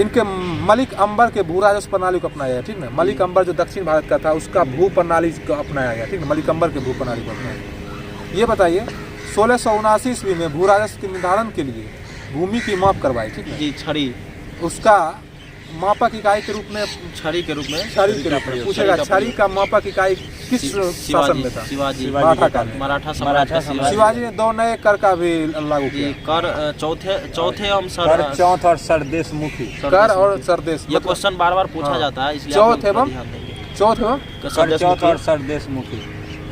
इनके मलिक अंबर के भू राजस्व प्रणाली को अपनाया गया, ठीक है? मलिक अंबर जो दक्षिण भारत का था उसका भू प्रणाली को अपनाया गया, ठीक है? मलिक अंबर के भू प्रणाली को अपनाया गया। ये बताइए 1679 ईस्वी में भू राजस्व के निर्धारण के लिए भूमि की माप करवाई, ठीक है? जी, छड़ी। उसका मापक इकाई के रूप में छड़ी के रूप में पूछेगा। छड़ी का मापक इकाई किस शासन में था? शिवाजी। मराठा साम्राज्य। शिवाजी ने 2 नए कर का भी लागू किया। कर चौथे और सरदेशमुखी। कर और सरदेश, ये क्वेश्चन बार पूछा जाता है, इसलिए चौथ एवं सरदेशमुखी।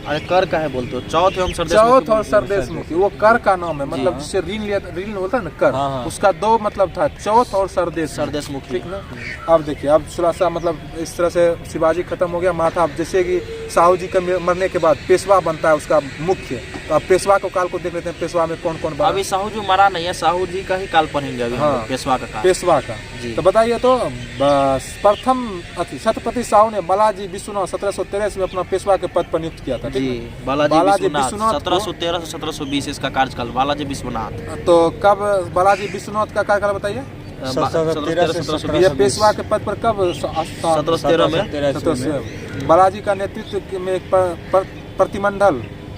अरे कर का है बोलते हो? चौथ और सरदेशमुखी वो कर का नाम है, मतलब जिससे ऋण होता है ना कर, उसका 2 मतलब था, चौथ और सरदेशमुखी, ठीक ना? अब देखिए, अब थोड़ा सा मतलब इस तरह से शिवाजी खत्म हो गया। मराठा अब जैसे कि साहू जी के मरने के बाद पेशवा बनता है उसका मुख्य, तो अब पेशवा को काल को देख लेते हैं। पेशवा में कौन कौन? अभी साहू जी मरा नहीं है, साहू जी का ही काल पढ़ेंगे अभी। पेशवा का। तो बताइए तो प्रथम छत्रपति साहू ने बालाजी विश्वनाथ 1713 में अपना पेशवा के पद पर नियुक्त किया था, जी। बालाजी विश्वनाथ 1713 से 1720 इसका कार्यकाल। बालाजी विश्वनाथ। तो कब बालाजी विश्वनाथ का कार्यकाल बताइए? 1713 ये पेशवा के पद पर कब? 1713 में। बालाजी का नेतृत्व में एक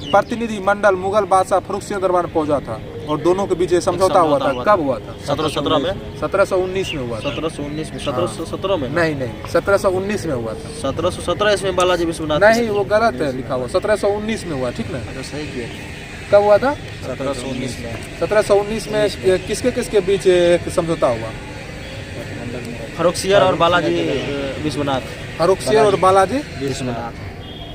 प्रतिनिधि मंडल मुगल बादशाह फर्रुखसिंह दरबार में पहुंचा था और दोनों के बीच समझौता हुआ था। कब हुआ था? 1717 में। 1719 में हुआ था। 1719 में। 1717 में नहीं 1719 में हुआ था। 1717 इसमें बालाजी विश्वनाथ। नहीं, वो गलत है लिखा हुआ। 1719 में हुआ, ठीक ना? सही किया। कब हुआ था? 1719 में। 1719 में किसके बीच एक समझौता हुआ? फर्रुखसिंह और बालाजी विश्वनाथ। फर्रुखसिंह और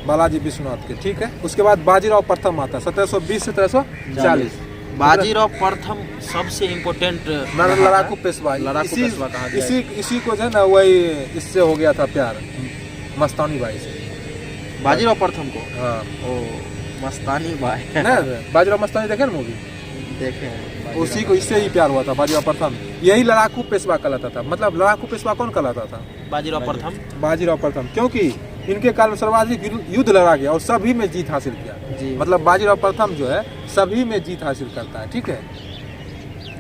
बालाजी विश्वनाथ के, ठीक है? उसके बाद बाजीराव प्रथम आता है 1720 से 1740। बाजीराव प्रथम सबसे इम्पोर्टेंट लड़ाकू पेशवा। इसी को जो है ना वही इससे हो गया था प्यार, मस्तानी बाई से। बाजीराव प्रथम को? हाँ। ओ, मस्तानी बाई ना? बाजीराव मस्तानी देखे ना मूवी? देखे। उसी को इससे ही प्यार हुआ था। बाजीराव प्रथम यही लड़ाकू पेशवा कहलाता था। मतलब लड़ाकू पेशवा कौन कहलाता था? बाजीराव प्रथम, क्योंकि इनके काल में सर्वाधिक युद्ध लड़ा गया और सभी में जीत हासिल किया। मतलब बाजीराव प्रथम जो है सभी में जीत हासिल करता है, ठीक है?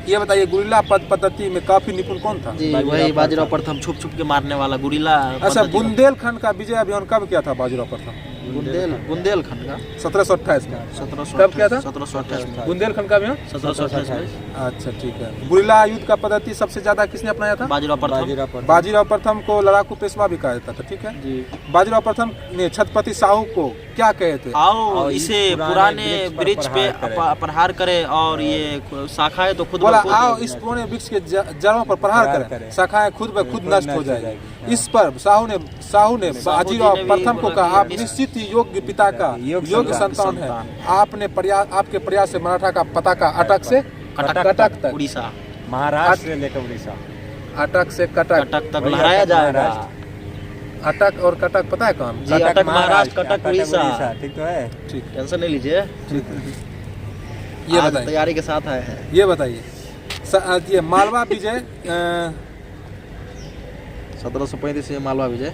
ये बताइए गुरिल्ला पद्धति में काफी निपुण कौन था? वही बाजीराव प्रथम, छुप के मारने वाला गुरिल्ला। अच्छा, बुंदेलखंड का विजय अभियान कब किया था बाजीराव प्रथम? बुंदेलखंड का 1728 में। 1728 कब किया था? 1728 में। बुंदेलखंड का भी? 1728 में। अच्छा ठीक है। गुरिल्ला युद्ध का पद्धति सबसे ज्यादा किसने अपनाया था? बाजीराव प्रथम। बाजीराव प्रथम को लड़ाकू पेशवा भी कहा जाता था, ठीक है जी। बाजीराव प्रथम ने छत्रपति साहू को क्या कहे थे? आओ इसे पुराने वृक्ष पे प्रहार करे और ये शाखाएं तो खुद बोला ब खुद आओ इस पुराने वृक्ष के जड़ों पर प्रहार करें, शाखाएं खुद ब खुद नष्ट हो जाएगी। इस पर साहू ने बाजीराव प्रथम को कहा, आप निश्चित ही योग्य पिता का योग्य संतान है। आपके प्रयास से मराठा का पताका अटक से कटक तक, उड़ीसा, महाराष्ट्र से लेकर उड़ीसा, अटक से कटक तक लहराया जाएगा। अटक और कटक पता है कौन? जी, अटक महाराष्ट्र, कटक उड़ीसा। ठीक तो है, ठीक, टेंशन नहीं लीजिए। ये बताइए, तैयारी के साथ आए हैं। ये बताइए ये मालवा विजय 1735 में मालवा विजय,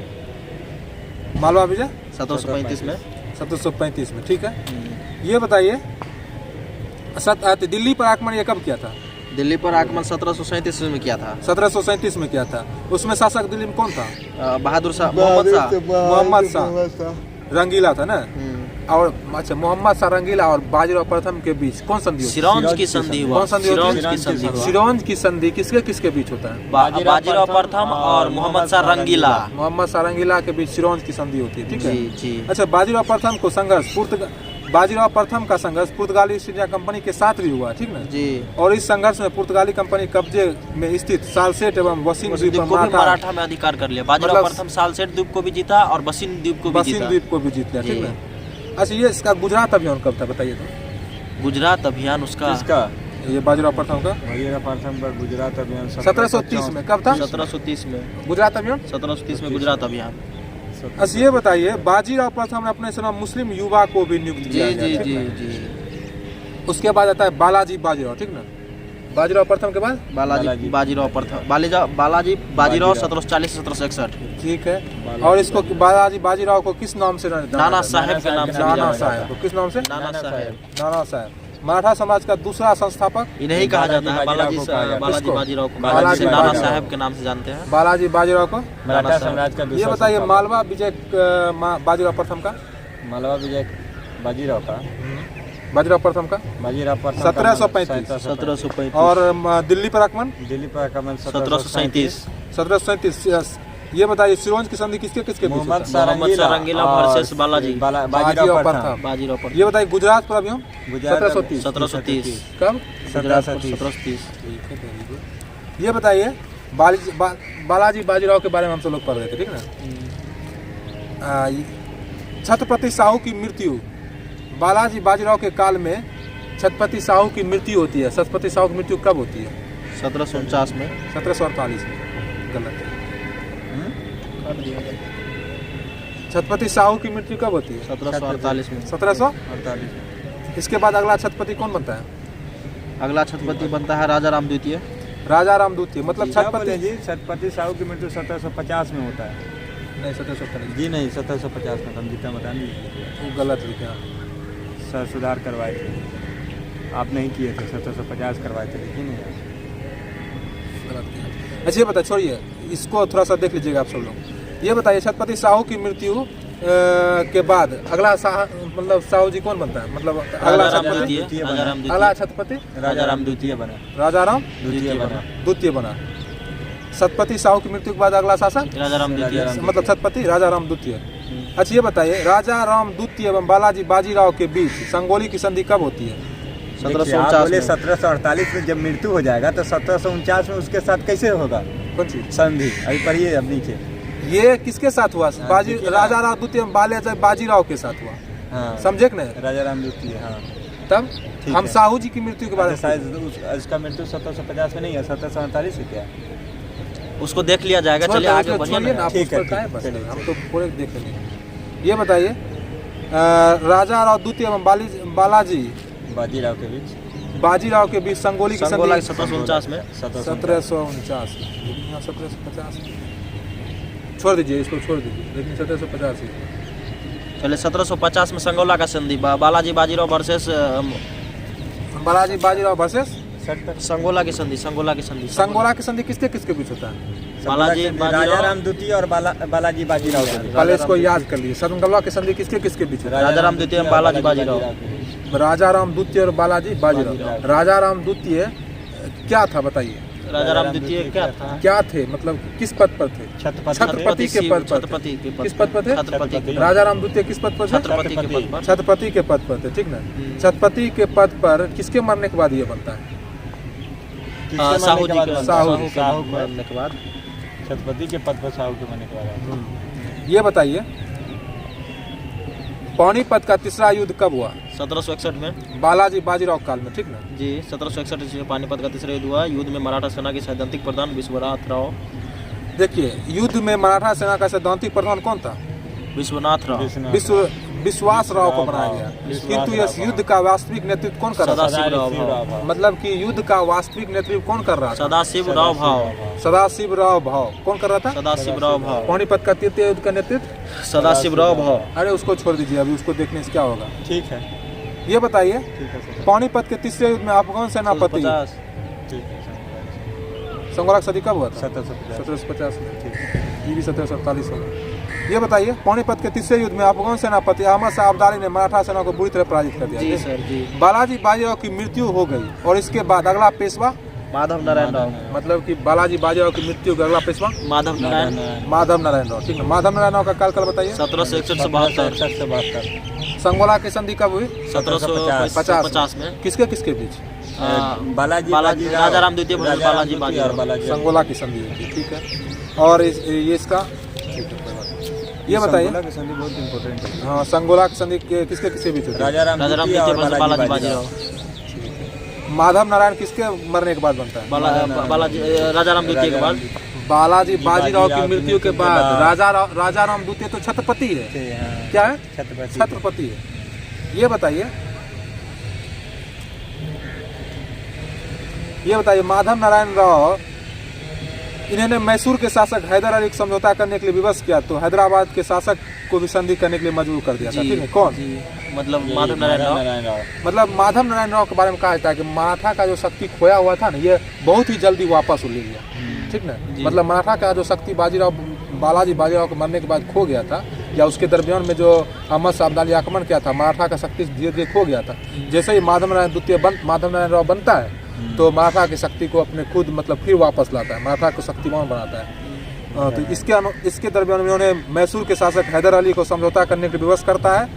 मालवा विजय 1735 में। 1735 में, ठीक है। ये बताइए दिल्ली पर आक्रमण ये कब किया था? दिल्ली पर आक्रमण 1737 में किया था। 1737 में किया था। उसमें शासक दिल्ली में कौन था? बहादुर शाह, मोहम्मद शाह रंगीला था ना। और अच्छा, मोहम्मद शाह रंगीला और बाजीराव प्रथम के बीच कौन संधि होती है? सिरोंज की संधि हुआ। कौन संधि होती है? सिरोंज की संधि किसके बीच होता है? बाजीराव प्रथम और मोहम्मद शाह रंगीला। मोहम्मद शाह रंगीला के बीच सिरोंज की संधि होती है, ठीक है जी। अच्छा, बाजीराव प्रथम को बाजीराव प्रथम का संघर्ष पुर्तगाली ईस्ट इंडिया कंपनी के साथ भी हुआ, ठीक ना जी। और इस संघर्ष में पुर्तगाली कंपनी कब्जे में स्थित सालसेट एवं बसिन द्वीप पर मराठा में अधिकार कर लिया। बाजीराव प्रथम सालसेट द्वीप को भी जीता और बसिन द्वीप को भी जीत लिया, ठीक है। अच्छा, ये इसका गुजरात अभियान कब था बताइए तो? गुजरात अभियान उसका ये बाजीराव प्रथम का गुजरात अभियान 1730 में। कब था? 1730 में गुजरात अभियान। 1730 में गुजरात अभियान। अच्छा, ये बताइए बाजीराव प्रथम ने अपने समय मुस्लिम युवा को भी नियुक्त किया। जी। उसके बाद आता है बालाजी बाजीराव, ठीक ना। बाजीराव प्रथम के बाद बाजीराव प्रथम, बालाजी बाजीराव 1740 से 1761, ठीक है। और इसको बालाजी बाजीराव को किस नाम से? नाना साहेब के नाम से। नाना साहेब किस नाम से? नाना साहेब। मराठा समाज का दूसरा संस्थापक इन्हें कहा जाता है। बालाजी बाजीराव को नाना साहेब के नाम से जानते हैं। बालाजी बाजीराव को मराठा साम्राज्य का। ये बताइए मालवा विजय बाजीराव प्रथम का। मालवा विजय बाजीराव प्रथम का 1735। और दिल्ली पर आक्रमण 1737। ये बताइए सिरोंज की संधि किसके बीच? मोहम्मद शाह रंगीला वर्सेस बालाजी बाजीराव प्रथम। ये बताइए गुजरात पर अभियान 1730। कब? 1730। ये बताइए बालाजी बाजीराव के बारे में हम सब लोग पढ़ रहे थे, ठीक ना। छत्रपति साहू की मृत्यु, बालाजी बाजीराव के काल में छत्रपति साहू की मृत्यु होती है। छत्रपति साहू की मृत्यु कब होती है? 1749 में। 1748 में। गलत है। छत्रपति साहू की मृत्यु कब होती है? 1748 में। 1748। इसके बाद अगला छत्रपति कौन बनता है? अगला छत्रपति बनता है राजा राम द्वितीय। राजा राम द्वितीय मतलब छत्रपति साहू की मृत्यु 1750 में होता है। नहीं 1750 जी नहीं, 1750 में। हम जितना बता नहीं, वो गलत लिखा। सर सुधार करवाए थे आप, नहीं किए थे। 1750 करवाए थे, लेकिन गलत किया। अच्छा, ये बता, छोड़िए इसको थोड़ा सा देख लीजिएगा आप सब लोग। ये बताइए छत्रपति साहू की मृत्यु के बाद अगला मतलब साहू जी कौन बनता है? मतलब अगला छत्रपति राजा राम द्वितीय बना। राजा राम द्वितीय बना। छत्रपति साहू की मृत्यु के बाद अगला शासक राजा राम द्वितीय, मतलब छत्रपति राजा राम द्वितीय। अच्छा, ये बताइए राजा राम द्वितीय एवं बालाजी बाजीराव के बीच संगोली की संधि कब होती है? 1748 में जब मृत्यु हो जाएगा तो 1749 में उसके साथ कैसे होगा? कौन सी संधि? अभी पढ़िए, अब नीचे। ये किसके साथ हुआ? राजा राम द्वितीय बाजीराव के साथ हुआ। हाँ, समझे कि नहीं? राजा राम द्वितीय। हाँ, तब हम साहू जी की मृत्यु के बारे में शायद उसका मृत्यु 1750 में नहीं है, 1747 से क्या उसको देख लिया जाएगा। चलिए आगे बढ़िए ना। ठीक है, हम तो पूरे देख लेंगे। ये बताइए राजा राव द्वितीय एवं बालाजी बाजीराव के बीच संगोली की संधि 1749 में। 1749। 1750 छोड़ दीजिए, इसको छोड़ दीजिए, लेकिन 1750 ही। चलिए 1750 में संगोला का संधि बालाजी बाजीराव वर्सेस 67 तक। संगोला की संधि, संगोला की संधि, संगोला की संधि किसके किसके बीच होता है? बालाजी राजाराम द्वितीय और बालाजी बाजीराव के बीच। पहले इसको याद कर लिए। संगोला की संधि किसके किसके बीच होता है? राजाराम द्वितीय और बालाजी बाजीराव। राजाराम द्वितीय और बालाजी बाजीराव। राजाराम द्वितीय क्या था बताइए? राजाराम द्वितीय क्या था? क्या थे, मतलब किस पद पर थे? छत्रपति के पद पर। छत्रपति के पद। किस पद पर थे? छत्रपति के। राजाराम द्वितीय किस पद पर थे? छत्रपति के पद पर। छत्रपति के पद पर थे, ठीक ना। छत्रपति के पद पर किसके मरने के बाद ये बनता है? साहू जी के। साहू के मरने के बाद। छत्रपति के पद पर साहू के मरने के बाद। ये बताइए पानीपत का तीसरा युद्ध कब हुआ? 1761 में। बालाजी बाजीराव काल में, ठीक ना जी। 1761 ईस्वी में पानीपत का तीसरा युद्ध हुआ। युद्ध में मराठा सेना के सैद्धांतिक प्रधान विश्वनाथ राव। देखिए, युद्ध में मराठा सेना का सैद्धांतिक प्रधान कौन था? विश्वनाथ राव। विश्वास राव को बनाया गया। किंतु इस युद्ध का वास्तविक नेतृत्व कौन कर रहा था? सदाशिव राव भाव। मतलब कि युद्ध का वास्तविक नेतृत्व कौन कर रहा था? सदाशिव राव भाव। सदाशिव राव भाव कौन कर रहा था? सदाशिव राव भाव। पानीपत का तृतीय युद्ध का नेतृत्व सदाशिव राव भाव। अरे उसको छोड़ दीजिए, अभी उसको देखने से क्या होगा। ठीक है, ये बताइए ठीक है सर। पानीपत के तीसरे युद्ध में अफगान सेनापति 50। ठीक है, संगोला की सदी कब हुआ था? 1750। 1750 में। ये भी 1747 होगा। ये बताइए पानीपत के तीसरे युद्ध में अफगान सेनापति अहमद शाह अब्दाली ने मराठा सेना को बुरी तरह पराजित कर दिया। जी सर जी। बालाजी बाजीराव की मृत्यु हो गई और इसके बाद अगला पेशवा माधव नारायण राव। मतलब कि बालाजी बाजीराव की मृत्यु का अगला पेशवा माधव नारायण। माधव नारायण राव, ठीक है। माधव नारायण राव का काल बताइए। 1761 से 72। 1772। संगोला की संधि कब हुई? 1750 में। किसके किसके बीच? बालाजी राजाराम द्वितीय बालाजी बाजीराव। संगोला की संधि हुई थी, ठीक है। और ये इसका ठीक है, कोई बात नहीं। ये बताइए संगोला की संधि बहुत इम्पोर्टेंट है। हाँ, संगोला की संधि किसके किसके बीच होती है? राजाराम द्वितीय और बालाजी बाजीराव। माधव नारायण किसके मरने के बाद बनता है? बालाजी राजाराम द्वितीय के बाद। बालाजी बाजीराव की मृत्यु के बाद राजाराम द्वितीय तो छत्रपति है। क्या है? छत्रपति है। ये बताइए माधव नारायण राव इन्होंने मैसूर के शासक हैदर अली को समझौता करने के लिए विवश किया, तो हैदराबाद के शासक को भी संधि करने के लिए मजबूर कर दिया था, ठीक है। कौन? मतलब माधव नारायण राव। मतलब माधव नारायण राव के बारे में कहा जाता है कि मराठा का जो शक्ति खोया हुआ था ना, ये बहुत ही जल्दी वापस ले लिया, ठीक ना। मतलब मराठा का जो शक्ति बालाजी बाजीराव के मरने के बाद खो गया था, या उसके दरमियान में जो अहमद शाह अब्दाली आक्रमण किया था, मराठा का शक्ति धीरे धीरे खो गया था। जैसे ही माधव नारायण राव बनता है तो मराठा की शक्ति को अपने खुद मतलब फिर वापस लाता है, मराठा को शक्तिमान बनाता है। तो इसके दरमियान में उन्होंने मैसूर के शासक हैदर अली को समझौता करने के लिए विवश करता है,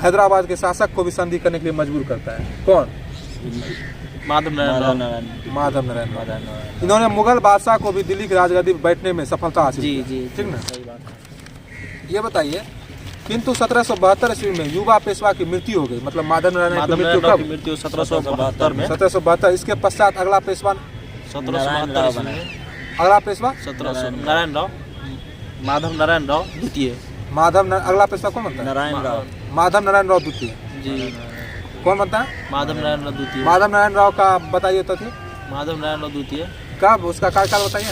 हैदराबाद के शासक को भी संधि करने के लिए मजबूर करता है। कौन? माधव नारायण राव। इन्होंने मुगल बादशाह को भी दिल्ली की राजगद्दी पर बैठने में सफलता हासिल की, जी, ठीक ना। सही बात है। ये बताइए किंतु 1772 ईस्वी में युवा पेशवा की मृत्यु हो गई। मतलब माधव नारायण की मृत्यु कब? 1772 में। 1772। इसके पश्चात अगला पेशवा 1772 में। अगला पेशवा 1700 नारायण राव। माधव नारायण राव द्वितीय। अगला पेशवा कौन बनता है? नारायण राव। माधव नारायण राव द्वितीय जी। कौन बनता है? माधव नारायण राव द्वितीय। माधव नारायण राव का बताइए तो थे। माधव नारायण राव द्वितीय कब? उसका कार्यकाल बताइए।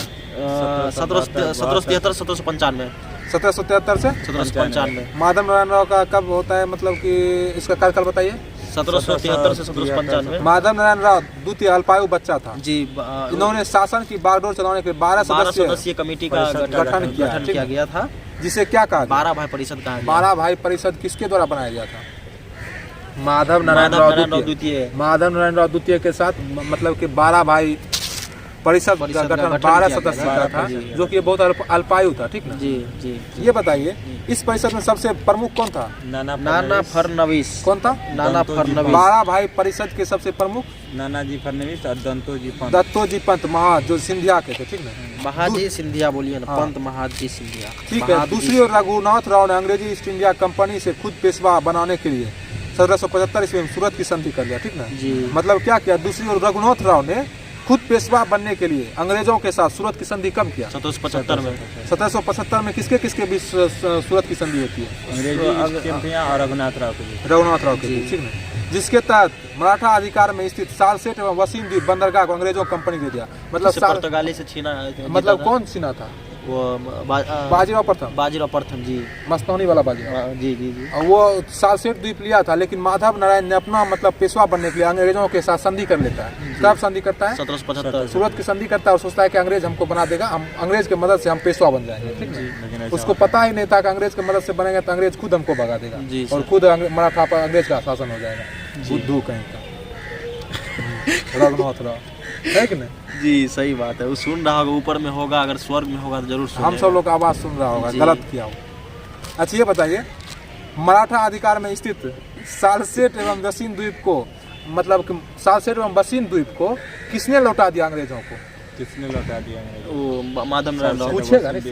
1773 1795। 1773 से 1795। माधव नारायण राव का कब होता है, मतलब कि इसका कार्यकाल बताइए। 1773 से 1795। माधव नारायण राव द्वितीय अल्पायु बच्चा था जी। इन्होंने शासन की बागडोर चलाने के 12 सदस्यीय कमेटी का गठन किया गया था, जिसे क्या कहा? 12 भाई परिषद कहा गया। 12 भाई परिषद किसके द्वारा बनाया गया था? माधव नारायण राव द्वितीय। माधव नारायण राव द्वितीय के साथ मतलब कि 12 भाई परिषद का गठन 12 सदस्य का था, जो कि बहुत अल्पायु था, ठीक ना। जी जी। ये बताइए इस परिषद में सबसे प्रमुख कौन था? नाना फडणवीस। कौन था? नाना फडणवीस। 12 भाई परिषद के सबसे प्रमुख नानाजी फडणवीस और दत्तोजी पंत महा, जो सिंधिया के थे, ठीक ना। महाजी सिंधिया बोलिए ना। पंत महाजी सिंधिया, ठीक है। दूसरी ओर रघुनाथ राव ने अंग्रेजी ईस्ट इंडिया कंपनी से खुद पेशवा बनाने के लिए 1775 ईस्वी में सूरत की संधि कर लिया, ठीक ना जी। मतलब क्या किया? दूसरी ओर रघुनाथ राव ने खुद पेशवा बनने के लिए अंग्रेजों के साथ सूरत की संधि कब किया? 1775 में। 1775 में किसके किसके बीच सूरत की संधि होती है? और रघुनाथ राव के बीच, ठीक है। जिसके तहत मराठा अधिकार में स्थित सालसेट एवं वसीम द्वीप बंदरगाह को अंग्रेजों को कंपनी दे दिया। मतलब पुर्तगाली से छीना। मतलब कौन छीना था? वो बाजीराव प्रथम, बाजीराव प्रथम जी, मस्तौनी वाला बाजीराव। जी जी जी। और वो सालसेट द्वीप लिया था, लेकिन माधव नारायण ने अपना मतलब पेशवा बनने के लिए अंग्रेजों के साथ संधि कर लेता है। कब संधि करता है? 1775। सूरत की संधि करता है और सोचता है कि अंग्रेज हमको बना देगा, हम अंग्रेज की मदद से हम पेशवा बन जाएंगे, ठीक है। उसको पता ही नहीं था कि अंग्रेज की मदद से बनेगा तो अंग्रेज खुद हमको भगा देगा और खुद मराठा पर अंग्रेज का शासन हो जाएगा। बुद्धू कहीं का रघुनाथ राव, है कि नहीं? जी सही बात है। वो सुन रहा होगा, ऊपर में होगा, अगर स्वर्ग में होगा तो जरूर सुनेगा। हम सब लोग आवाज सुन रहा होगा, गलत किया हो। अच्छा ये बताइए, मराठा अधिकार में स्थित सालसेट एवं बसीन द्वीप को, मतलब कि सालसेट एवं बसीन द्वीप को किसने लौटा दिया अंग्रेजों को? किसने लौटा दिया? वो माधव नारायण राव पूछेगा जी,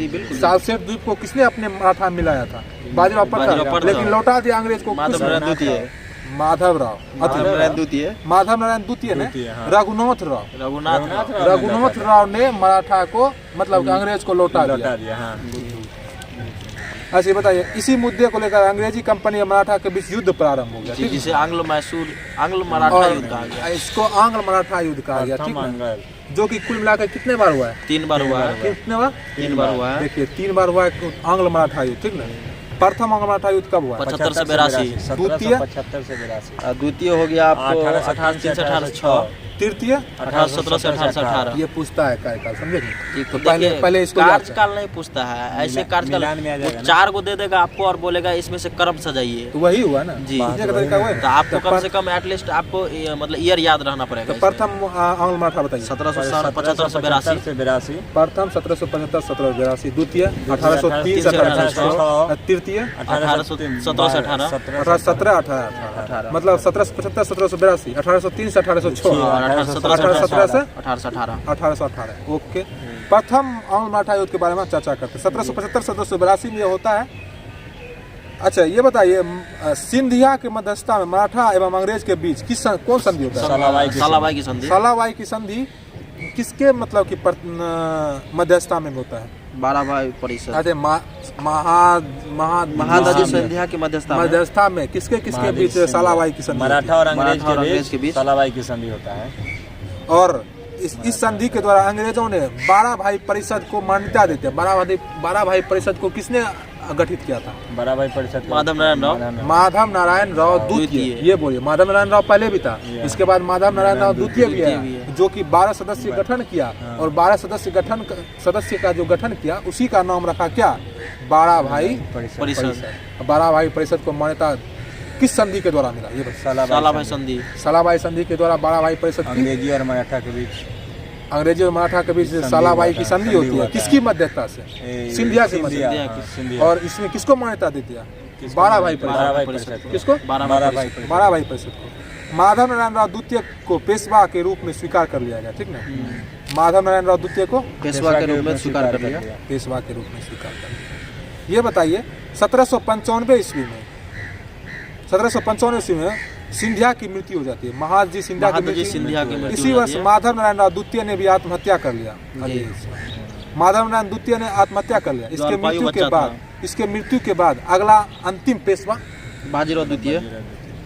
बिल्कुल। सालसेट द्वीप को किसने अपने मराठा में मिलाया था? बाजीराव प्रथम, लेकिन लौटा दिया अंग्रेज को माधव नारायण द्वितीय, माधव राव, माधव नारायण द्वितीय, माधव नारायण द्वितीय ने रघुनाथ राव, रघुनाथ रघुनाथ राव ने मराठा को मतलब अंग्रेज को लौटा दिया। अच्छा ये बताइए, इसी मुद्दे को लेकर अंग्रेजी कंपनी और मराठा के बीच युद्ध प्रारंभ हो गया, ठीक है, जिसे आंग्ल मराठा युद्ध कहा गया। इसको आंग्ल मराठा युद्ध कहा गया, ठीक है, जो कि कुल मिलाकर कितने बार हुआ है? 3 बार हुआ है। कितने बार? 3 बार हुआ है। देखिए 3 बार हुआ है आंग्ल मराठा युद्ध, ठीक ना। प्रथम आंग्ल मराठा युद्ध कब हुआ? 75 से 82। द्वितीय 75 से 82। द्वितीय हो गया आपको 1803 से 1806। तृतीय 1817 से 1818। ये पूछता है कार्यकाल, समझे? तो पहले इसको कार्यकाल नहीं पूछता है, ऐसे कार्यकाल 4 को दे देगा आपको और बोलेगा इसमें से कर्म सजाइए, तो वही हुआ ना जी। तो आपको कम से कम एटलीस्ट आपको मतलब ईयर याद रहना पड़ेगा। प्रथम आंग्ल मराठा बताइए। 1775 से 82। प्रथम 1775 1782। द्वितीय 1803 से 1806। तृतीय 1817 से 18 17 18 मतलब 1775 1782। 1803 से 1806। 1817 से 1818। ओके, प्रथम आंग्ल मराठा युद्ध के बारे में चर्चा करते हैं। 1775 1782 में ये होता है। अच्छा ये बताइए, सिंधिया के मध्यस्थता में मराठा एवं अंग्रेज के बीच कौन संधि होता है? सालाबाई की संधि। सालाबाई की संधि किसके मतलब की मध्यस्थता में होता है? बाराभाई परिषद। अरे महादजी संध्या की मध्यस्थता में किसके बीच सालाबाई की संधि? मराठा और अंग्रेज के बीच सालाबाई की संधि होता है। और इस संधि के द्वारा अंग्रेजों ने 12 भाई परिषद को मान्यता देते हैं। 12 भाई परिषद को किसने गठित किया था? 12 भाई परिषद माधव नारायण राव द्वितीय। ये बोलिए, माधव नारायण राव पहले भी था, इसके बाद माधव नारायण राव द्वितीय भी है, जो कि 12 सदस्य गठन किया। और 12 सदस्य का जो गठन किया उसी का नाम रखा क्या? 12 भाई परिषद। 12 भाई परिषद को मान्यता किस संधि के द्वारा मिला? ये सालाबाई संधि। सालाबाई संधि के द्वारा 12 भाई परिषद अंग्रेजी और मराठा के बीच, अंग्रेजी और मराठा के बीच सालाबाई की संधि होती है। किसकी मध्यस्थता से? सिंधिया की मध्यस्थता। और इसमें किसको मान्यता देती है? 12 भाई परिषद। किसको? 12 भाई परिषद को। माधव नारायण राव द्वितीय को पेशवा के रूप में स्वीकार कर लिया गया, ठीक ना। माधव नारायण राव द्वितीय को पेशवा के रूप में स्वीकार कर लिया। पेशवा के रूप में स्वीकार कर लिया। ये बताइए, 1795 ईस्वी में 1795 ईस्वी में सिंधिया की मृत्यु हो जाती है। महादजी सिंधिया की मृत्यु। इसी वर्ष माधव नारायण राव द्वितीय ने भी आत्महत्या कर लिया। माधव नारायण द्वितीय ने आत्महत्या कर लिया। इसके मृत्यु के बाद अगला अंतिम पेशवा बाजीराव द्वितीय।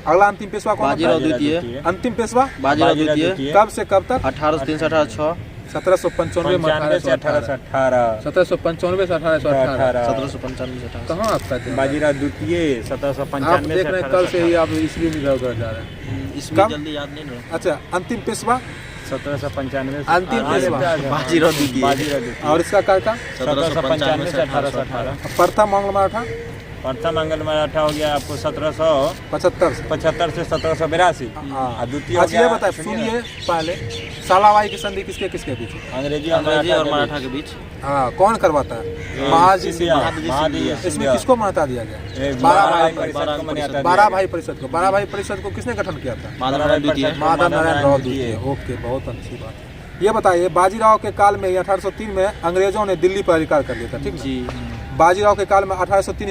अगला अंतिम पेशवा कौन? बाजीराव द्वितीय। अंतिम पेशवा बाजीराव द्वितीय। कब से कब तक? 1803 से 1806। 1795 में 1818। 1795 से 1818। 1795 से 18 कहाँ आपका है? बाजीराव द्वितीय 1795। आप देख रहे हैं कल से ही आप इसलिए नहीं उधर जा रहे हैं। इसमें जल्दी याद नहीं रहा। अच्छा, अंतिम पेशवा 1795। अंतिम पेशवा बाजीराव द्वितीय। और इसका कार्यकाल 1795 से 1818। प्रथम आंग्ल मराठा। प्रथम आंग्ल मराठा हो गया आपको 1775 से 1782। द्वितीय। अच्छा ये बताए, सुनिए पहले, सालाबाई की संधि किसके बीच? अंग्रेजी और मराठा के बीच। हाँ, कौन करवाता है? महादजी सिंधिया। इसमें किसको मान्यता दिया गया? 12 भाई परिषद को। 12 भाई परिषद को किसने गठन किया था? माधव नारायण राव द्वितीय। ओके, बहुत अच्छी बात है। ये बताइए, बाजीराव के काल में 1803 में अंग्रेजों ने दिल्ली पर अधिकार कर लिया था, ठीक जी। बाजीराव के काल में 1803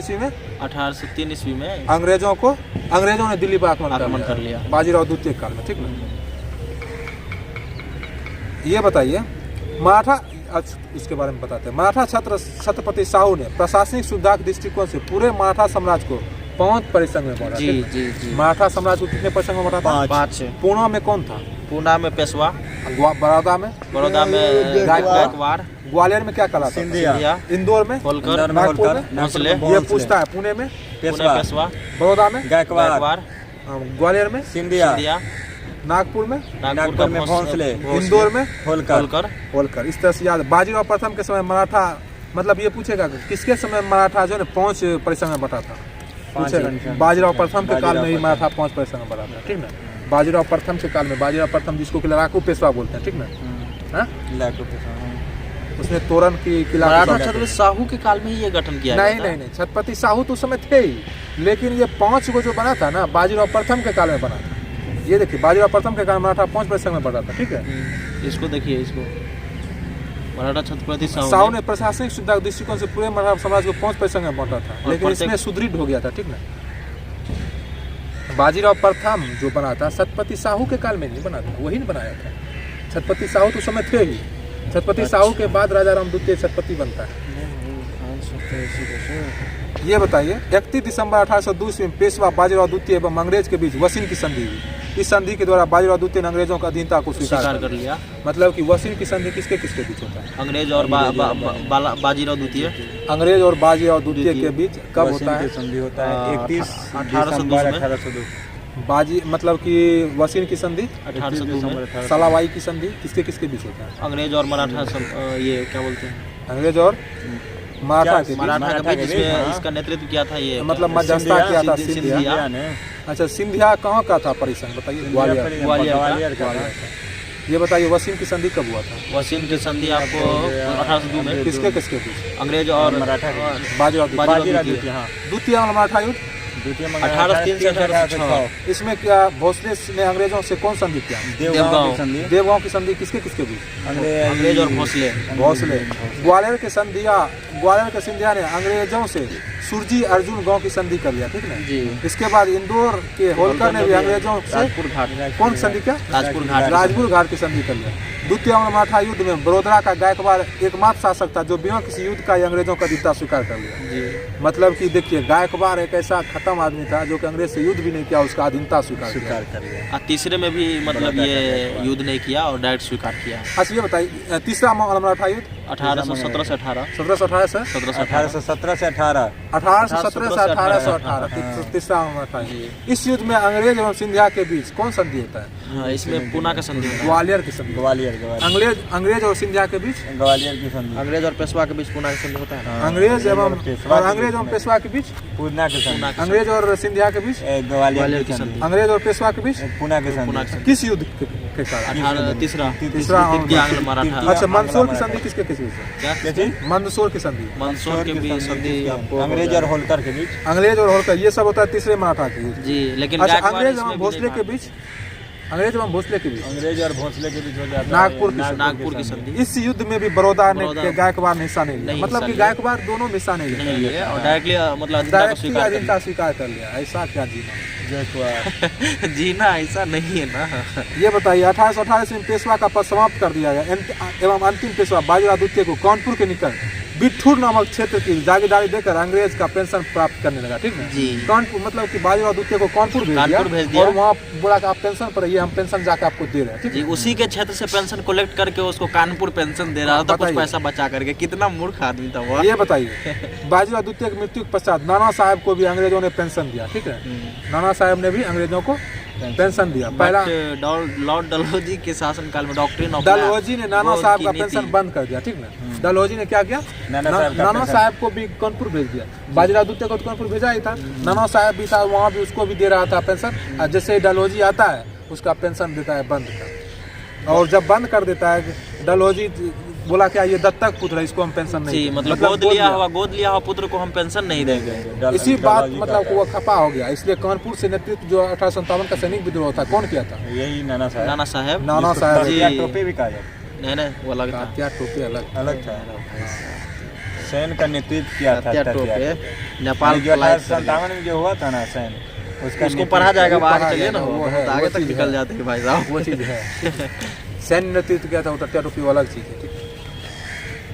ईस्वी में अंग्रेजों ने दिल्ली पर आक्रमण कर लिया। बाजीराव द्वितीय काल में, ठीक ना। ये बताइए, मराठा, इसके बारे में बताते हैं। मराठा छत्रपति साहू ने प्रशासनिक सुविधा के दृष्टिकोण से पूरे मराठा साम्राज्य को 5 परिसंघ में बांटा। जी। मराठा साम्राज्य को कितने परिसंघ में बांटा था? 5। पूर्णा में कौन था? पूना में पेशवा, बड़ौदा में गायकवाड़, ग्वालियर में क्या कहलाता है? सिंधिया, इंदौर में होलकर, नागपुर में भोसले, ये पूछता है। पुणे में पेशवा, बड़ौदा में गायकवाड़, ग्वालियर में सिंधिया, नागपुर में भोसले, इंदौर में होलकर। इस तरह से याद। बाजीराव प्रथम के समय मराठा, मतलब ये पूछेगा किसके समय मराठा जो है 5 परिसर में बटा था, पूछेगा। बाजीराव प्रथम के काल में ही मराठा 5 परिसर में बटा था, ठीक ना। बाजीराव प्रथम के काल में, बाजीराव प्रथम जिसको कि लड़ाकू पेशवा बोलते हैं, ठीक ना। उसने तोरण की किला, मराठा छत्रपति साहू के काल में ही ये गठन किया गया था। नहीं, छत्रपति साहू तो उस समय थे ही, लेकिन ये 5 को जो बना था ना, बाजीराव प्रथम के काल में बना था। ये देखिए, बाजीराव प्रथम के काल मराठा 5 परिसर में बटा था, ठीक है। इसको देखिए, इसको मराठा छत्रपति साहू ने प्रशासनिक सुविधा दृष्टिकोण से पूरे मराठा साम्राज्य को 5 परिसर में बांटा था, लेकिन इसमें सुदृढ़ हो गया था, ठीक ना। बाजीराव प्रथम जो बना था छत्रपति साहू के काल में नहीं बना था, वही नहीं बनाया था। छत्रपति साहू तो समय थे ही। छत्रपति साहू के बाद राजा राम द्वितीय छत्रपति बनता है। ये बताइए, 31 दिसंबर 1802 में पेशवा बाजीराव द्वितीय एवं अंग्रेज के बीच वसीन की संधि हुई। इस संधि के द्वारा बाजीराव द्वितीय ने अंग्रेजों का अधीनता को स्वीकार कर लिया। मतलब कि वसीन की संधि किसके किसके बीच होता है? अंग्रेज और बाजीराव द्वितीय। अंग्रेज और बाजीराव द्वितीय के बीच कब होता है? संधि होता है 31 1802 बाजी, मतलब कि वसीन की संधि 1802 में। सलावाई की संधि किसके किसके बीच होता है? अंग्रेज और मराठा, ये क्या बोलते हैं, अंग्रेज और मराठा के बीच, जिसमें इसका नेतृत्व किया था, ये मतलब मध्यस्थता किया था सिंधिया ने। अच्छा, सिंधिया कहाँ का था परिसर बताइए? ग्वालियर का। ये बताइए, वसीम की संधि कब हुआ था? वसीम की संधि आपको 1802 में। किसके किसके बीच? अंग्रेज और मराठा, बाजीराव द्वितीय। द्वितीय मराठा युद्ध 1803 से 1806। इसमें क्या भोसले ने अंग्रेजों से कौन संधि किया? देवगांव की संधि किसके किसके बीच? अंग्रेज और भोसले। ग्वालियर के सिंधिया ने अंग्रेजों से सुरजी अर्जुन गांव की संधि कर लिया, ठीक ना जी। इसके बाद इंदौर के होलकर ने भी अंग्रेजों से कौन संधि किया? राजपुर घाट की संधि कर लिया। द्वितीय मराठा युद्ध में बड़ोदरा का गायकवाड़ एकमात्र शासक था जो बिना किसी युद्ध का अंग्रेजों का अधीनता स्वीकार कर लिया जी। मतलब कि देखिए, गायकवाड़ एक ऐसा खत्म आदमी था जो कि अंग्रेज से युद्ध भी नहीं किया, उसका अधीनता स्वीकार कर लिया। तीसरे में भी मतलब ये युद्ध नहीं किया और डायरेक्ट स्वीकार किया। अच्छा, ये बताइए, तीसरा मराठा युद्ध 1817 से 18 तीसरा मराठा। इस युद्ध में अंग्रेज एवं सिंधिया के बीच कौन संधि होता है? इसमें पूना का संधि, ग्वालियर की संधि। अंग्रेज और सिंधिया के बीच ग्वालियर की संधि। अंग्रेज और पेशवा के बीच पूना की संधि होता है। अंग्रेज एवं पेशवा के बीच पूना की संधि। अंग्रेज और सिंधिया के बीच ग्वालियर की संधि। अंग्रेज और पेशवा के बीच पूना की संधि। किस युद्ध के कारण? तीसरा। अच्छा, मंदसौर की संधि किसके किस बीच? मंदसौर की संधि। मंदसौर के बीच संधि आपको अंग्रेज और होलकर के बीच। अंग्रेज और होलकर, ये सब होता है तीसरे मराठा के जी। लेकिन अच्छा, अंग्रेज एवं भोसले के बीच अंग्रेज और भोसले के बीच हो जाता है नागपुर की संधि। इस युद्ध में भी बड़ौदा ने गायकवाड़ ने हिस्सा नहीं लिया, मतलब कि गायकवाड़ दोनों में हिस्सा नहीं लिया और डायरेक्टली मतलब अधीनता स्वीकार कर लिया। ऐसा क्या जीना ऐसा नहीं है ना। ये बताइए, 1818 में पेशवा का पद समाप्त कर दिया गया एवं अंतिम पेशवा बाजीराव द्वितीय को कानपुर के निकट बिठूर नामक क्षेत्र की जागीरदारी देकर अंग्रेज का पेंशन प्राप्त करने लगा, ठीक है जी। कानपुर, मतलब कि बाजीराव द्वितीय को कानपुर भेज दिया और वहाँ बोला कि आप पेंशन पर ये हम पेंशन जाकर आपको दे रहे हैं, ठीक है। उसी के क्षेत्र से पेंशन कलेक्ट करके उसको कानपुर पेंशन दे रहा था, कुछ पैसा बचा करके। कितना मूर्ख आदमी था वो। ये बताइए, बाजीराव द्वितीय की मृत्यु के पश्चात नाना साहब को भी अंग्रेजों ने पेंशन दिया, ठीक है। नाना साहब ने भी अंग्रेजों को पेंशन दिया। पहला लॉर्ड डलहौजी के शासनकाल में डलहौजी ने नाना साहब का पेंशन बंद कर दिया, ठीक ना। डलहौजी ने क्या किया? नाना साहब को भी कानपुर भेज दिया। बाजीराव द्वितीय को कानपुर भेजा ही था, नाना साहब भी था वहाँ भी, उसको भी दे रहा था पेंशन। और जैसे डलहौजी आता है उसका पेंशन देता है बंद कर, और जब बंद कर देता है डलहौजी बोला क्या ये दत्तक पुत्र है, इसको हम पेंशन नहीं, मतलब गोद लिया हुआ पुत्र को हम पेंशन नहीं देंगे। इसी बात मतलब वो खपा हो गया। इसलिए कानपुर से नेतृत्व जो 1857 का सैनिक विद्रोह था, कौन किया था? यही नाना साहब। टोपी भी कहा जाता। नहीं वो अलग था, क्या टोपी अलग था। सैन का नेतृत्व किया था नेपाल 1857 में जो हुआ था ना सैन, उसको पढ़ा जाएगा, आगे चलिए ना, वो आगे तक निकल जाते हैं भाई साहब। वो चीज़ है, सैन्य नेतृत्व किया था, वो टट्टिया टोपी अलग चीज़ है, ठीक।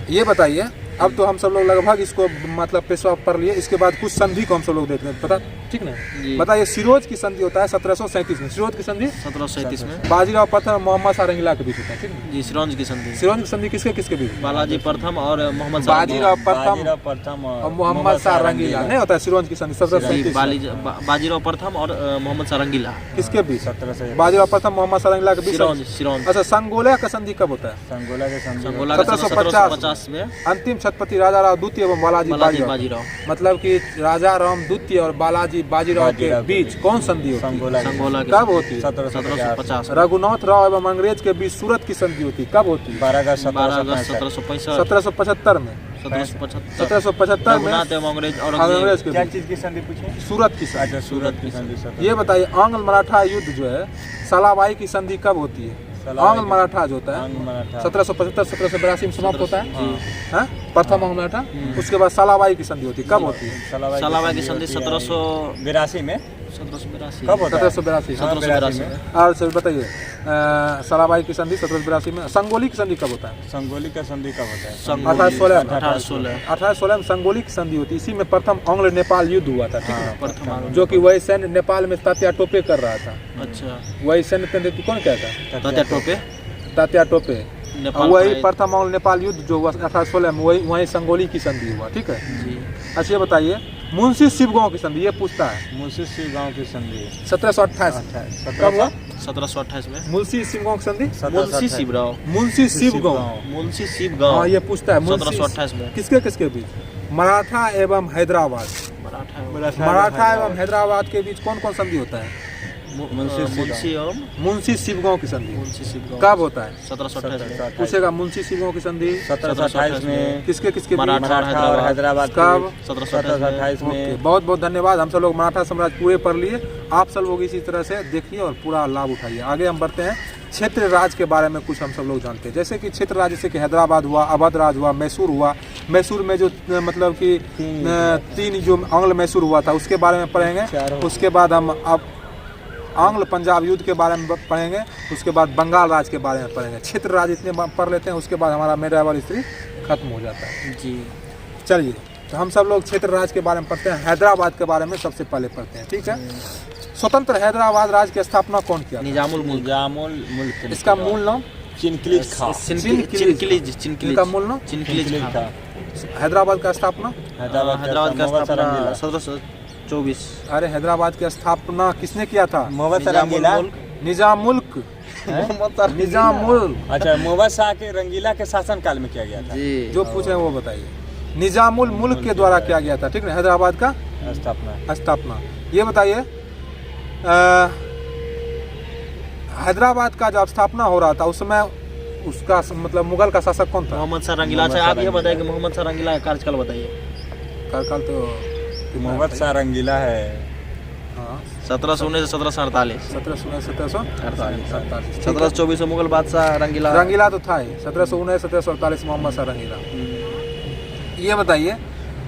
ये बताइए, अब तो हम सब लोग लगभग इसको मतलब पेशवा पढ़ लिए, इसके बाद कुछ संधि को हम सब लोग देखते हैं, पता ठीक ना। जी। बताइए सिरोज की संधि होता है 1737 में, सिरोज की संधि 1737 में। बाजीराव प्रथम मोहम्मद शाह रंगीला के बीच होता है, ठीक ना। जी, सिरोंज की संधि। सिरोज की संधि किसके किसके बीच? बालाजी प्रथम और मोहम्मद शाह बाजीराव प्रथम प्रथम और मोहम्मद शाह रंगीला नहीं होता है सिरोज की संधि 1737 बाजीराव प्रथम और मोहम्मद शाह रंगीला किसके बीच? 1700 बाजीराव प्रथम मोहम्मद शाह रंगीला के बीच। सिरोंज। अच्छा संगोला का संधि कब होता है? संगोला के संधि संगोला का 1750 में। अंतिम छत्रपति राजा राव द्वितीय एवं बालाजी बाजीराव, मतलब कि राजा राम द्वितीय और बालाजी बाजीराव के बीच कौन संधि होती है? संगोला कब होती है? 1750। रघुनाथ राव एवं अंग्रेज के बीच सूरत की संधि होती है, कब होती है? 12 अगस्त 1765। 1775 में। 1775 में रघुनाथ एवं अंग्रेज और अंग्रेज के क्या बीच चीज की संधि पूछे? सूरत की संधि। अच्छा सूरत की संधि। ये बताइए आंग्ल मराठा युद्ध जो है सालाबाई की संधि कब होती है? आंग्ल मराठा जो होता है 1775 1782 में समाप्त होता है, हाँ? प्रथम आंग्ल मराठा। उसके बाद सालाबाई की संधि होती है, कब होती है? सालाबाई की संधि 1782 में। 1782 कब होता है? 1782 1782 में। और सर बताइए सालाबाई की संधि 1782 में। संगोली की संधि कब होता है? संगोली का संधि कब होता है? 1816 में संगोली की संधि होती है। इसी में प्रथम आंग्ल नेपाल युद्ध हुआ था, ठीक है, प्रथम। जो कि वही सैन्य नेपाल में तात्या टोपे कर रहा था। अच्छा, वही सैन्य के नेतृत्व कौन क्या था? तात्या टोपे। तात्या टोपे। नेपाल वही का प्रथम आंग्ल नेपाल युद्ध जो हुआ 1816 में, वही संगोली की संधि हुआ, ठीक है। जी। अच्छा ये बताइए मुंशी शिवगांव की संधि, ये पूछता है मुंशी शिवगांव की संधि 1728 कब हुआ? 1728 में। मुंशी शिवगांव की संधि मुंशी शिवराव। मुंशी शिवगांव। मुंशी शिवगांव। हाँ ये पूछता है मुंशी 1728 में। किसके किसके बीच? मराठा एवं हैदराबाद। मराठा एवं हैदराबाद के बीच कौन कौन संधि होता है? मुंशी और मुंशी शिवगांव की संधि मुंशी शिवगांव कब होता है? 1728 में। पूछेगा मुंशी शिवगांव की संधि 1728 में। किसके किसके बीच? मराठा और हैदराबाद कब? 1728 ओके, में। बहुत बहुत धन्यवाद। हम सब लोग मराठा साम्राज्य पूरे पढ़ लिए। आप सब लोग इसी तरह से देखिए और पूरा लाभ उठाइए। आगे हम बढ़ते हैं क्षेत्र राज के बारे में कुछ हम सब लोग जानते हैं। जैसे कि क्षेत्र राज जैसे कि हैदराबाद हुआ, अवध राज हुआ, मैसूर हुआ। मैसूर में जो मतलब कि 3 जो आंग्ल मैसूर हुआ था उसके बारे में पढ़ेंगे। उसके बाद हम अब आंग्ल पंजाब युद्ध के बारे में पढ़ेंगे। उसके बाद बंगाल राज के बारे में पढ़ेंगे। क्षेत्र राज इतने पढ़ लेते हैं, उसके बाद हमारा मेवाड़ स्त्री खत्म हो जाता है। जी। चलिए तो हम सब लोग क्षेत्र राज के बारे में पढ़ते हैं। हैदराबाद के बारे में सबसे पहले पढ़ते हैं, ठीक है। स्वतंत्र हैदराबाद राज की स्थापना कौन किया? निजामुल मुल्क। इसका मूल नाम? चिनकिलिज खां। इनका मूल नाम? चिनकिलिज खां। हैदराबाद का स्थापना? हैदराबाद का स्थापना 1724। अरे हैदराबाद की स्थापना किसने किया था? मोहम्मद रंगीला। निजामुल्क। निजामुल। अच्छा मोहम्मद शाह के रंगीला के शासन काल में किया गया था। जो पूछे वो बताइए। निजामुल मुल्क के द्वारा किया गया था, ठीक है, हैदराबाद का स्थापना। ये बताइए हैदराबाद का जब स्थापना हो रहा था उस समय उसका मतलब मुगल का शासक कौन था? मोहम्मद शाह रंगीला। अच्छा आप ये बताइए कि मोहम्मद शाह रंगीला का कार्यकाल बताइए। कार्यकाल तो मोहम्मद शाह रंगीला है 1719 से 1748। 1719 1724 में मुगल बादशाह रंगीला। रंगीला तो था ही। 1719 1748 मोहम्मद शाह रंगीला। ये बताइए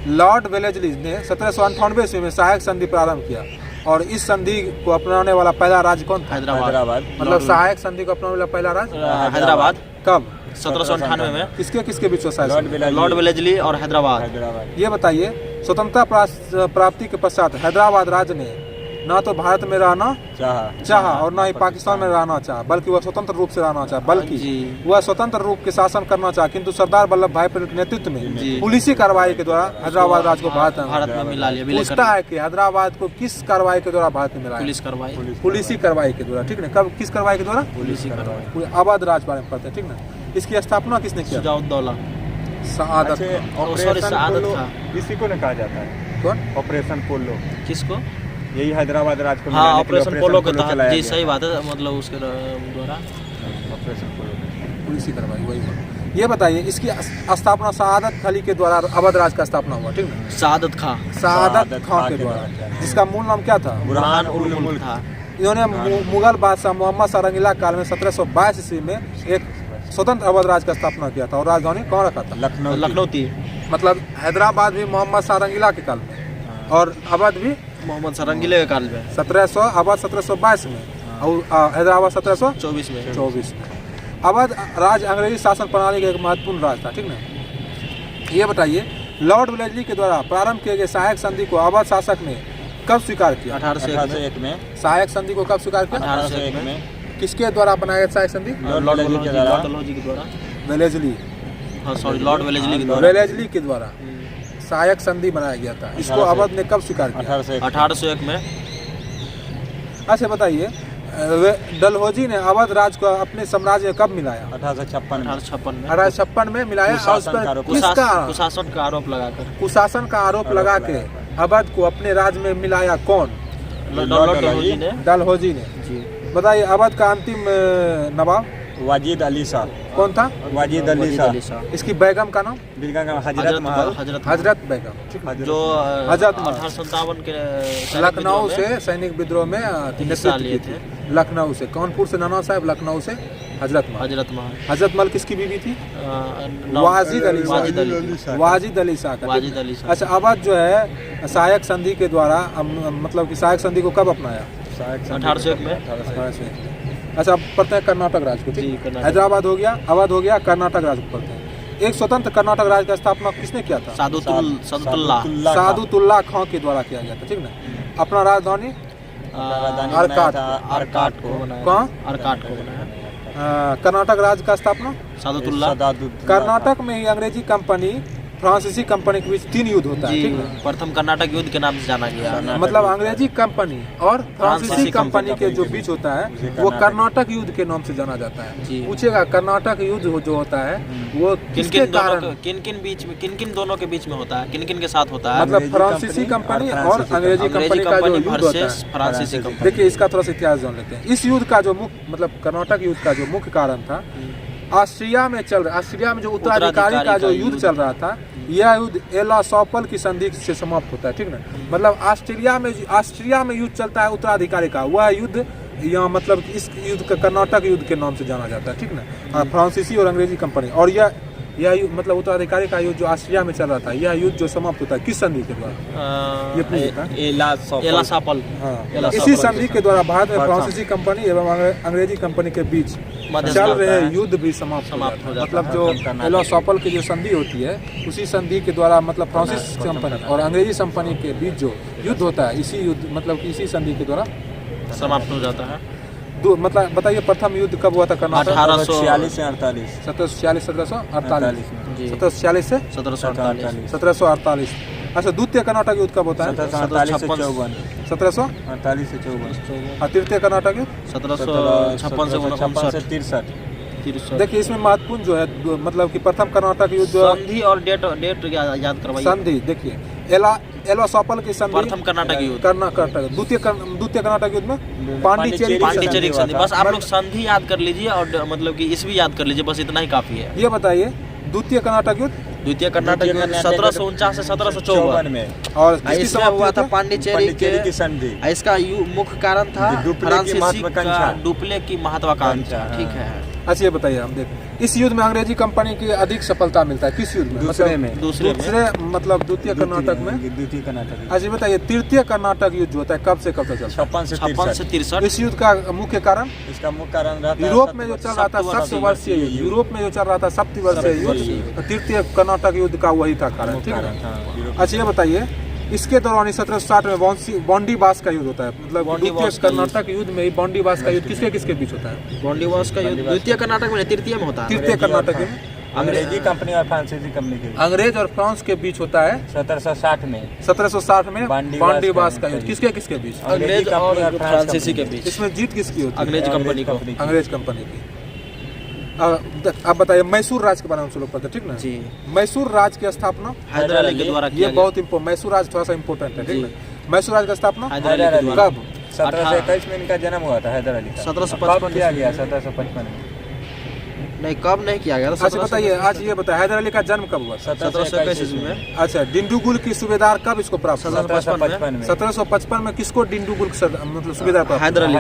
लॉर्ड वेलेस्ली ने 1798 ईस्वी में सहायक संधि प्रारंभ किया और इस संधि को अपनाने वाला पहला राज्य कौन था? हैदराबाद। मतलब सहायक संधि को अपनाने वाला पहला राज्य हैदराबाद। कब? 1798 में। किसके किसके बीच सहायक? लॉर्ड वेलेस्ली और हैदराबाद। ये बताइए स्वतंत्रता प्राप्ति के पश्चात हैदराबाद राज्य ने न तो भारत में रहना चाहा और न ही पाकिस्तान में रहना चाहा, बल्कि वह स्वतंत्र रूप से रहना चाहा, बल्कि वह स्वतंत्र रूप के शासन करना चाहा। किंतु सरदार वल्लभ भाई पटेल के नेतृत्व में पुलिसी कार्रवाई के द्वारा हैदराबाद राज्य को भारत में मिला लिया। पूछता है कि हैदराबाद को किस कार्रवाई के द्वारा भारत में मिला? पुलिसी कार्रवाई के द्वारा, ठीक है। कब किस कार्रवाई के द्वारा? पुलिसी कार्रवाई। अवध राज बारे में पढ़ते हैं, ठीक ना। इसकी स्थापना किसने किया? सआदत। इसी को कहा जाता है कौन? ऑपरेशन पोलो। किसको? यही हैदराबाद राज को। हाँ ऑपरेशन पोलो के तहत। जी सही बात है, मतलब उसके द्वारा ऑपरेशन पोलो पुलिसी कार्रवाई वही। ये बताइए इसकी स्थापना सआदत अली के द्वारा अवध राज का स्थापना हुआ, ठीक ना। सआदत खां के द्वारा, जिसका मूल नाम क्या था? बुरहान उल मुल्क था। इन्होंने मुगल बादशाह मोहम्मद शाह रंगीला काल में 1722 ईस्वी में एक स्वतंत्र अवध राज का स्थापना किया था और राजधानी कहाँ रखा था? लखनऊ थी। मतलब हैदराबाद भी मोहम्मद शाह रंगीला के काल में और अवध भी मोहम्मद शाह रंगीले के काल में। 1700 अवध 1722 में और हैदराबाद 1724 में। अवध राज अंग्रेजी शासन प्रणाली का एक महत्वपूर्ण राज था, ठीक ना। ये बताइए लॉर्ड वेलेस्ली के द्वारा प्रारंभ किए गए सहायक संधि को अवध शासक ने कब स्वीकार किया? 1801 में। सहायक संधि को कब स्वीकार किया? 1801 में। किसके द्वारा बनाया गया सहायक संधि? लॉर्ड वेलेस्ली के द्वारा। वेलेस्ली, हाँ सॉरी, लॉर्ड वेलेस्ली के द्वारा। वेलेस्ली के द्वारा सहायक संधि बनाया गया था। इसको अवध ने कब स्वीकार किया? 1801 में। अच्छा बताइए, डलहौजी ने अवध राज को अपने साम्राज्य में कब मिलाया? 1856 में। 1856 में मिलाया। और उस पर किसका? कुशासन का आरोप लगाकर। कुशासन का आरोप लगा के अवध को अपने राज्य में मिलाया कौन? डलहौजी ने। बताइए, अवध का अंतिम नवाब वाजिद अली शाह। कौन था? वाजिद अली शाह। इसकी बेगम का नाम? हजरत महल। हजरत बेगम, जो हजरत 1857 के लखनऊ से सैनिक विद्रोह में हिस्सा लिए थे। लखनऊ से, कानपुर से नाना साहब, लखनऊ से हजरत महल। हजरत महल किसकी बीवी थी? वाजिद अली शाह। वाजिद अली शाह। अच्छा, अवध जो है सहायक संधि के द्वारा, मतलब कि सहायक संधि को कब अपनाया? 1801 में। अच्छा, अब पढ़ते हैं कर्नाटक राज को। ठीक, हैदराबाद हो गया, अवध हो गया, कर्नाटक राज को पढ़ते हैं। एक स्वतंत्र कर्नाटक राज का स्थापना किसने किया था? सादुतुल्लाह खां के द्वारा किया गया था। ठीक ना। अपना राजधानी आरकाट को बनाया। कर्नाटक राज्य का स्थापना सादुतुल्लाह। कर्नाटक में ही अंग्रेजी कंपनी फ्रांसीसी कंपनी के बीच 3 युद्ध होता है। ठीक है, प्रथम कर्नाटक युद्ध के नाम से जाना गया। मतलब अंग्रेजी कंपनी और फ्रांसीसी कंपनी के जो बीच होता है वो कर्नाटक युद्ध के नाम से जाना जाता है। पूछेगा कर्नाटक युद्ध जो होता है वो किसके कारण, किन किन बीच में, किन किन दोनों के बीच में होता है, किन किन के साथ होता है? मतलब फ्रांसीसी कंपनी और अंग्रेजी कंपनी का जो युद्ध होता है, फ्रांसीसी कंपनी। देखिए, इसका थोड़ा सा इतिहास जान लेते हैं। इस युद्ध का जो मुख्य, मतलब कर्नाटक युद्ध का जो मुख्य कारण था, ऑस्ट्रिया में जो उत्तराधिकारी का जो युद्ध चल रहा था, यह युद्ध एला सॉपल की संधि से समाप्त होता है। ठीक ना। मतलब ऑस्ट्रिया में युद्ध चलता है उत्तराधिकारी का, वह युद्ध यहाँ मतलब इस युद्ध का कर्नाटक युद्ध के नाम से जाना जाता है। ठीक ना। फ्रांसीसी और अंग्रेजी कंपनी, और यह मतलब उत्तराधिकारी का युद्ध जो ऑस्ट्रिया में चल रहा था, यह युद्ध जो समाप्त होता है किस संधि के द्वारा? ये पूछता है। एला सॉपल। इसी संधि के द्वारा भारत में फ्रांसीसी कंपनी एवं अंग्रेजी कंपनी के बीच चल रहे युद्ध भी समाप्त हो जाता है। मतलब जो एला सॉपल की जो संधि होती है, उसी संधि के द्वारा मतलब फ्रांसीसी कंपनी और अंग्रेजी कंपनी के बीच जो युद्ध होता है, इसी युद्ध मतलब इसी संधि के द्वारा समाप्त हो जाता है। मतलब बताइए, प्रथम युद्ध कब हुआ था कर्नाटक? 1846 से 48। 1746 से 1748। अच्छा, द्वितीय कर्नाटक युद्ध कब होता है? 1748 से 54। 1748 से 54। और तृतीय कर्नाटक युद्ध 1756 से 63। देखिए, इसमें महत्वपूर्ण जो है, मतलब कि प्रथम कर्नाटक युद्ध संधि और डेट याद करवाइए। संधि देखिए, एला सॉपल की संधि, प्रथम कर्नाटक युद्ध, कर्नाटक। द्वितीय कर्नाटक युद्ध में पांडिचेरी संधि। बस आप लोग संधि याद कर लीजिए और मतलब कि इसवी याद कर लीजिए, बस इतना ही काफी है। ये बताइए, द्वितीय कर्नाटक युद्ध 1749 से 1754 में, और इसमें हुआ था पांडिचेरी की संधि। इसका मुख्य कारण था डुप्ले की महत्वाकांक्षा। ठीक है। अच्छा, ये बताइए, हम देखें इस युद्ध में अंग्रेजी कंपनी की अधिक सफलता मिलता है किस युद्ध में? दूसरे मतलब द्वितीय कर्नाटक में। अच्छा, बताइए, तृतीय कर्नाटक युद्ध जो होता है कब से कब तक चलता है? 56 से 63। इस युद्ध का मुख्य कारण? इसका मुख्य कारण यूरोप में जो चल रहा था 7 वर्षीय युद्ध, यूरोप में जो चल रहा था 7 वर्षीय युद्ध, तृतीय कर्नाटक युद्ध का वही था कारण। ठीक है। अच्छा, ये बताइए, इसके दौरान 1760 में बॉन्डीबास का युद्ध होता है। मतलब द्वितीय कर्नाटक युद्ध में बॉन्डीबास का युद्ध किसके बीच होता है? बॉन्डीबास का युद्ध द्वितीय कर्नाटक में, तृतीय में होता है। तृतीय कर्नाटक में अंग्रेजी कंपनी और फ्रांसीसी कंपनी के, अंग्रेज और फ्रांस के बीच होता है 1760 में। 1760 में बॉन्डीबास का युद्ध किसके बीच? अंग्रेज और फ्रांसीसी के बीच। इसमें जीत किसकी होती है? अंग्रेज कंपनी की। अब बताइए, मैसूर राज्य के बारे में हम लोग पढ़ते, ठीक ना जी। मैसूर राज्य की स्थापना हैदर अली के द्वारा किया। ये बहुत मैसूर राज्य थोड़ा सा इम्पोर्टेंट है, ठीक ना। मैसूर राज्य का स्थापना कब? 1721 में इनका जन्म हुआ था, हैदर अली का। 1755 किया गया 1755 में। नहीं, कब नहीं किया गया। अच्छा बताइए, आज ये बताइए, हैदर अली का जन्म कब हुआ? 1721 में। अच्छा, डिंडुगुल की सुबेदार कब इसको प्राप्त? 1755 में। किसको डिंडुगुल मतलब सुबेदार प्राप्त? हैदर अली।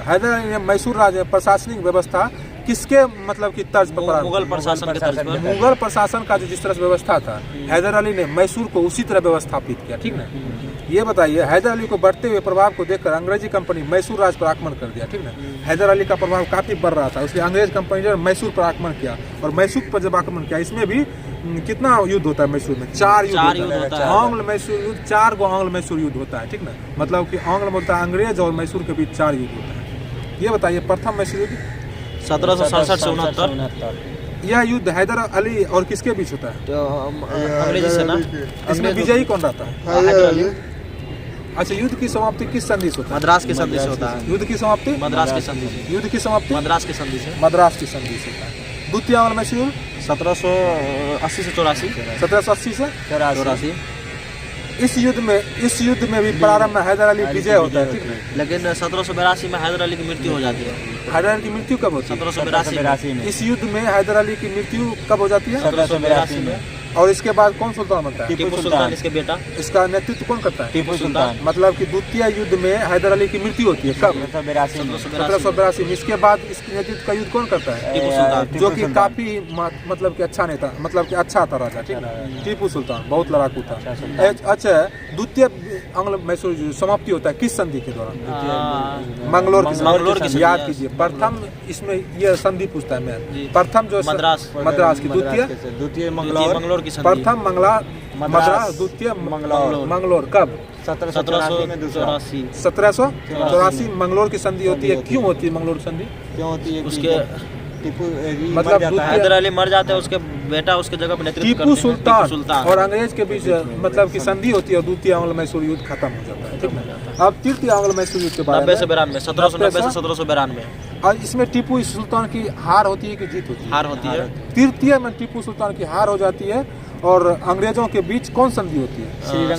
हैदर अली ने मैसूर राज्य प्रशासनिक व्यवस्था किसके मतलब की तर्ज पर? मुगल प्रशासन के तर्ज पर। मुगल प्रशासन का जो जिस तरह से व्यवस्था था, हैदर अली ने मैसूर को उसी तरह व्यवस्थापित किया, ठीक ना। ये बताइए, हैदर अली को बढ़ते हुए प्रभाव को देखकर अंग्रेजी कंपनी मैसूर राज्य पर आक्रमण कर दिया, ठीक ना। हैदर अली का प्रभाव काफी बढ़ रहा था, इसलिए अंग्रेज कंपनी ने मैसूर पर आक्रमण किया, और मैसूर पर जब आक्रमण किया, इसमें भी कितना युद्ध होता है मैसूर में? 4 युद्ध होता है। आंग्ल मैसूर युद्ध, 4 गो आंग्ल मैसूर युद्ध होता है, ठीक ना। मतलब कि आंग्ल बोलता है अंग्रेज और मैसूर के बीच 4 युद्ध होता है। ये बताइए प्रथम मैसूर युद्ध 1767 से 69। यह युद्ध हैदर अली और किसके बीच होता है? अंग्रेजी सेना। इसमें विजयी कौन रहता है? हैदर अली। अच्छा, युद्ध की समाप्ति किस संधि से होता है? मद्रास की संधि से होता है। युद्ध की समाप्ति मद्रास की संधि से। युद्ध की समाप्ति मद्रास की संधि से। मद्रास की संधि से होता है। द्वितीय आंग्ल मैसूर 1780 से 84। 1780 से 84। इस युद्ध में भी प्रारंभ में हैदर अली विजय होता है, ठीक है। लेकिन 1782 में हैदर अली की मृत्यु हो जाती है। हैदर अली की मृत्यु कब होती है? 1782 में। इस युद्ध में हैदर अली की मृत्यु कब हो जाती है? 1782 में। और इसके बाद कौन सुल्तान बनता है? टीपू सुल्तान, इसके बेटा। इसका नेतृत्व कौन करता है? टीपू सुल्तान। मतलब कि द्वितीय युद्ध में हैदर अली की मृत्यु होती है कब? 1782 में। इसके बाद इसके नेतृत्व का युद्ध कौन करता है? टीपू सुल्तान, जो कि काफी मतलब कि अच्छा नेता, मतलब कि अच्छा था राजा, ठीक है। टीपू सुल्तान बहुत लड़ाकू था। अच्छा, द्वितीय आंग्ल मैसूर समाप्ति होता है किस संधि के दौरान? मंगलोर की संधि। याद कीजिए, प्रथम इसमें यह संधि पूछता है मैं। प्रथम जो मद्रास की, द्वितीय मंगलोर की प्रथम मद्रास, द्वितीय मंगलोर कब? 1784 मंगलोर की संधि होती है। क्यों होती है मंगलोर संधि? क्यों होती है? उसके मतलब हैदर अली मर जाते हैं, उसके बेटा उसके जगह पर नेतृत्व टीपू सुल्तान और अंग्रेज के बीच मतलब की संधि होती है और द्वितीय आंग्ल मैसूर युद्ध खत्म हो जाता है, ठीक है। अब तृतीय आंग्ल मैसूर युद्ध के बारे में 90 से 92, 1790 से 1792। और इसमें टीपू सुल्तान की हार होती है कि जीत होती है? हार होती है। तृतीय में टीपू सुल्तान की हार हो जाती है और अंग्रेजों के बीच कौन संधि होती है?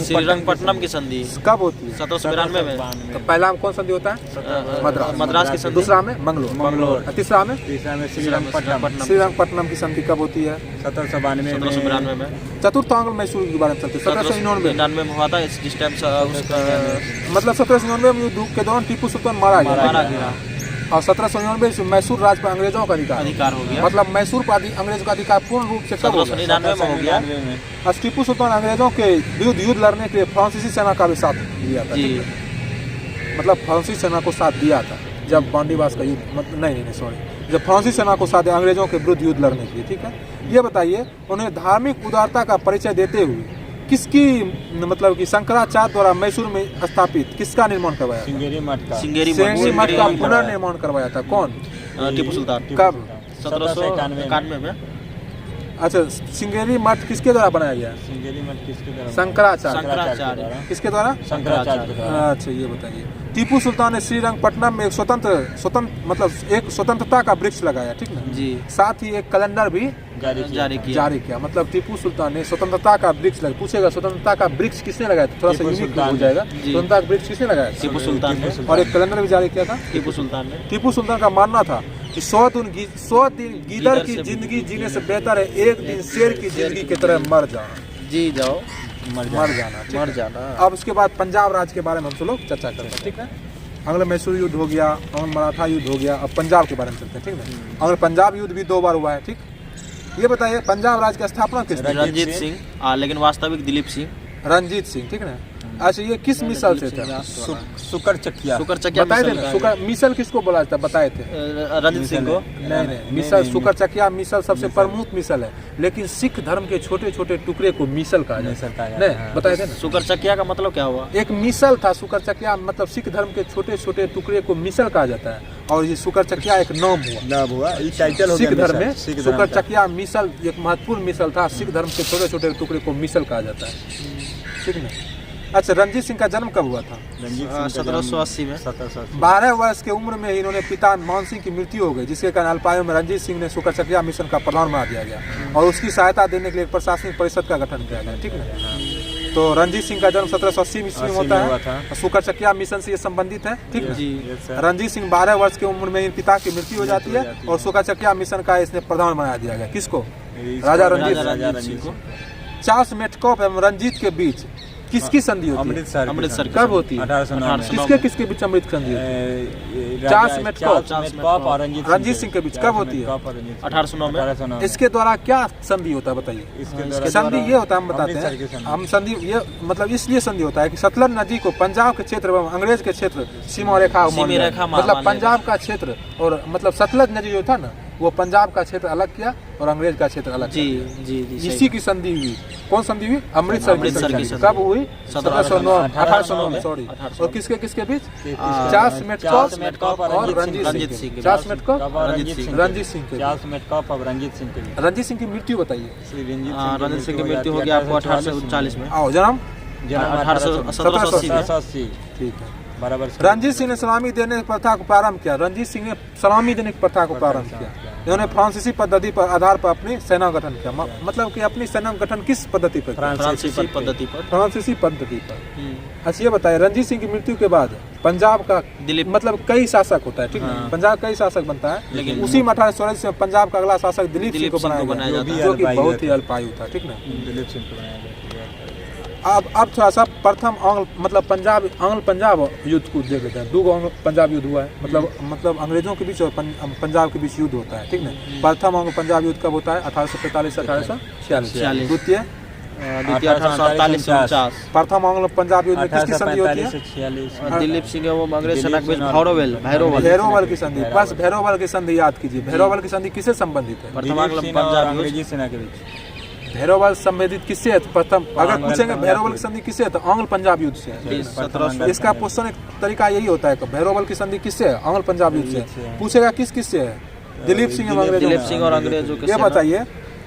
श्रीरंगपट्टनम की संधि कब होती है? 1792 में। तो पहला में कौन संधि होता है? मद्रास की संधि। दूसरा में मंगलोर। तीसरा में श्रीरंगपट्टनम की संधि कब होती है? 1792 में। चतुर्थ आंग्ल मैसूर के बारे में चलते 1799 में हुआ था। जिस टाइम मतलब 1799 में युद्ध के दौरान टीपू सुल्तान मारा गया और 1799 से मैसूर राज्य पर अंग्रेजों का अधिकार हो गया। मतलब मैसूर पर अंग्रेजों का अधिकार पूर्ण रूप से कब 1799 में हो गया। और टीपू सुल्तान अंग्रेजों के विरुद्ध युद्ध लड़ने के लिए फ्रांसीसी सेना का भी साथ दिया था। मतलब फ्रांसीसी सेना को साथ दिया था जब बांडीवास का युद्ध, नहीं सॉरी, जब फ्रांसीसी सेना को साथ अंग्रेजों के विरुद्ध युद्ध लड़ने के लिए, ठीक है। ये बताइए, उन्हें धार्मिक उदारता का परिचय देते हुए किसकी मतलब कि शंकराचार्य द्वारा मैसूर में स्थापित किसका निर्माण करवाया? सिंगेरी मठ का पुनर्निर्माण करवाया था। कौन? टीपू सुल्तान। कब? 1791 में। अच्छा, सिंगेरी मठ किसके द्वारा बनाया गया? सिंगेरी मठ किसके द्वारा? शंकराचार्य। किसके द्वारा? शंकराचार्य। अच्छा, ये बताइए, टीपू सुल्तान ने श्रीरंगपट्टनम में एक स्वतंत्र मतलब एक स्वतंत्रता का वृक्ष लगाया, ठीक ना जी। साथ ही एक कैलेंडर भी जारी किया। मतलब टीपू सुल्तान ने स्वतंत्रता का वृक्ष लगाया। पूछेगा स्वतंत्रता का वृक्ष किसने लगाया? थोड़ा सा यूनिक हो जाएगा। स्वतंत्रता का वृक्ष किसने लगाया? टीपू सुल्तान ने। और एक कैलेंडर भी जारी किया था टीपू सुल्तान ने। टीपू सुल्तान का मानना था कि 100 दिन गीदड़ की जिंदगी जीने से बेहतर है एक दिन शेर की जिंदगी की तरह मर जाना। अब उसके बाद पंजाब राज्य के बारे में हम लोग चर्चा करते हैं, ठीक है। आंग्ल मैसूर युद्ध हो गया, आंग्ल मराठा युद्ध हो गया। अब पंजाब के बारे में चलते हैं, ठीक है। आंग्ल पंजाब युद्ध भी 2 बार हुआ है, ठीक। ये बताइए, पंजाब राज्य की स्थापना किसने? रणजीत सिंह, लेकिन वास्तविक दिलीप सिंह। रणजीत सिंह, ठीक है। अच्छा, ये किस मिसल से था? सुकर चकिया बताए थे ना। सुकर मिसल किसको बोला जाता है? बताए थे रणजीत सिंह को। नहीं, मिसल सुकर चकिया मिसल सबसे प्रमुख मिसल है, लेकिन सिख धर्म के छोटे छोटे टुकड़े को मिसल कहा जाता है। नहीं, बताए थे ना। सुकर चकिया का मतलब क्या हुआ? एक मिसल था सुकर चकिया, मतलब सिख धर्म के छोटे छोटे टुकड़े को मिसल कहा जाता है। और ये सुकर चकिया एक नाम हुआ टाइटल सिख धर्म में। सुकर चकिया मिसल एक महत्वपूर्ण मिसल था। सिख धर्म के छोटे छोटे टुकड़े को मिसल कहा जाता है, ठीक है। अच्छा, रणजीत सिंह का जन्म कब हुआ था? 1780 में। 12 वर्ष की उम्र में इन्होंने पिता मान सिंह की मृत्यु हो गई, जिसके कारण अल्पायु में रणजीत सिंह ने सुकर चकिया मिशन का प्रधान बना दिया गया और उसकी सहायता देने के लिए एक प्रशासनिक परिषद का गठन किया गया, ठीक है। तो रणजीत सिंह का जन्म 1780 ईस्वी में होता है। सुकर चकिया मिशन से ये संबंधित है, ठीक है। रणजीत सिंह 12 वर्ष की उम्र में पिता की मृत्यु हो जाती है और सुकर चकिया मिशन का इसने प्रधान बना दिया गया। किसको? राजा रणजीत सिंह को। चार्ल्स मेटकॉफ एवं रंजीत के बीच किसकी संधि होती है? अमृतसर कब होती है? 1809 किसके बीच अमृत संधि होती है? चार्ल्स मेटकॉफ और रंजीत सिंह के बीच कब होती है? 1809 में। इसके द्वारा क्या संधि होता है बताइए? संधि ये होता है, हम बताते हैं। हम संधि ये मतलब इसलिए संधि होता है कि सतलज नदी को पंजाब के क्षेत्र एवं अंग्रेज के क्षेत्र सीमा रेखा, मतलब पंजाब का क्षेत्र और मतलब सतलज नदी जो था ना, वो पंजाब का क्षेत्र अलग किया और अंग्रेज का क्षेत्र अलग किया। जी इसी की संधि हुई। कौन संधि हुई? अमृतसर की संधि। कब हुई? 1809 सॉरी। और किसके किसके बीच? चार्ल्स मेटकॉफ और रंजीत सिंह। चार्ल्स मेटकॉफ रंजीत सिंह के। चार्ल्स मेटकॉफ और रंजीत सिंह के बीच। रंजीत सिंह की मृत्यु बताइए। रंजीत सिंह की मृत्यु हो गया आपको 1839 में। आओ जन्म 1780। ठीक है बराबर। रंजीत सिंह ने सलामी देने की प्रथा को प्रारंभ किया। रंजीत सिंह ने सलामी देने की प्रथा को प्रारंभ किया। इन्होंने फ्रांसीसी पद्धति पर आधार पर अपनी सेना गठन किया। मतलब कि अपनी सेना गठन किस पद्धति पर? फ्रांसीसी पद्धति पर। फ्रांसीसी पद्धति पर। अच्छा ये बताइए, रंजीत सिंह की मृत्यु के बाद पंजाब का दिलीप मतलब कई शासक होता है, ठीक है? पंजाब कई शासक बनता है, लेकिन उसी में 1844 में पंजाब का अगला शासक दिलीप सिंह को बनाया गया, जो कि बहुत ही अल्पायु था, ठीक ना? दिलीप सिंह को बनाया गया। अब थोड़ा सा प्रथम मतलब आंग्ल पंजाब युद्ध को देख लेते हैं। 2 आंग्ल पंजाब युद्ध हुआ है, मतलब अंग्रेजों के बीच और पंजाब के बीच युद्ध होता है, ठीक ना? प्रथम आंग्ल पंजाब युद्ध कब होता है? 1845 से 1846। द्वितीय 1848 से 49। प्रथम आंग्ल पंजाब युद्ध में किसकी संधि होती है? दिलीप सिंह वो अंग्रेज सेना के बीच भैरोवल की संधि। बस भैरोवल की संधि याद कीजिए। भैरोवल की संधि किससे संबंधित है? प्रथम आंग्ल पंजाब अंग्रेजी सेना के बीच। भैरोवल संबंधित किससे है? प्रथम अगर पूछेंगे भैरोवल की संधि किससे है तो आंग्ल पंजाब युद्ध से है। इसका क्वेश्चन एक तरीका यही होता है कि भैरोवल की संधि किससे है? आंग्ल पंजाब युद्ध से। पूछेगा किस से है? दिलीप सिंह और अंग्रेजों के। ये बताइए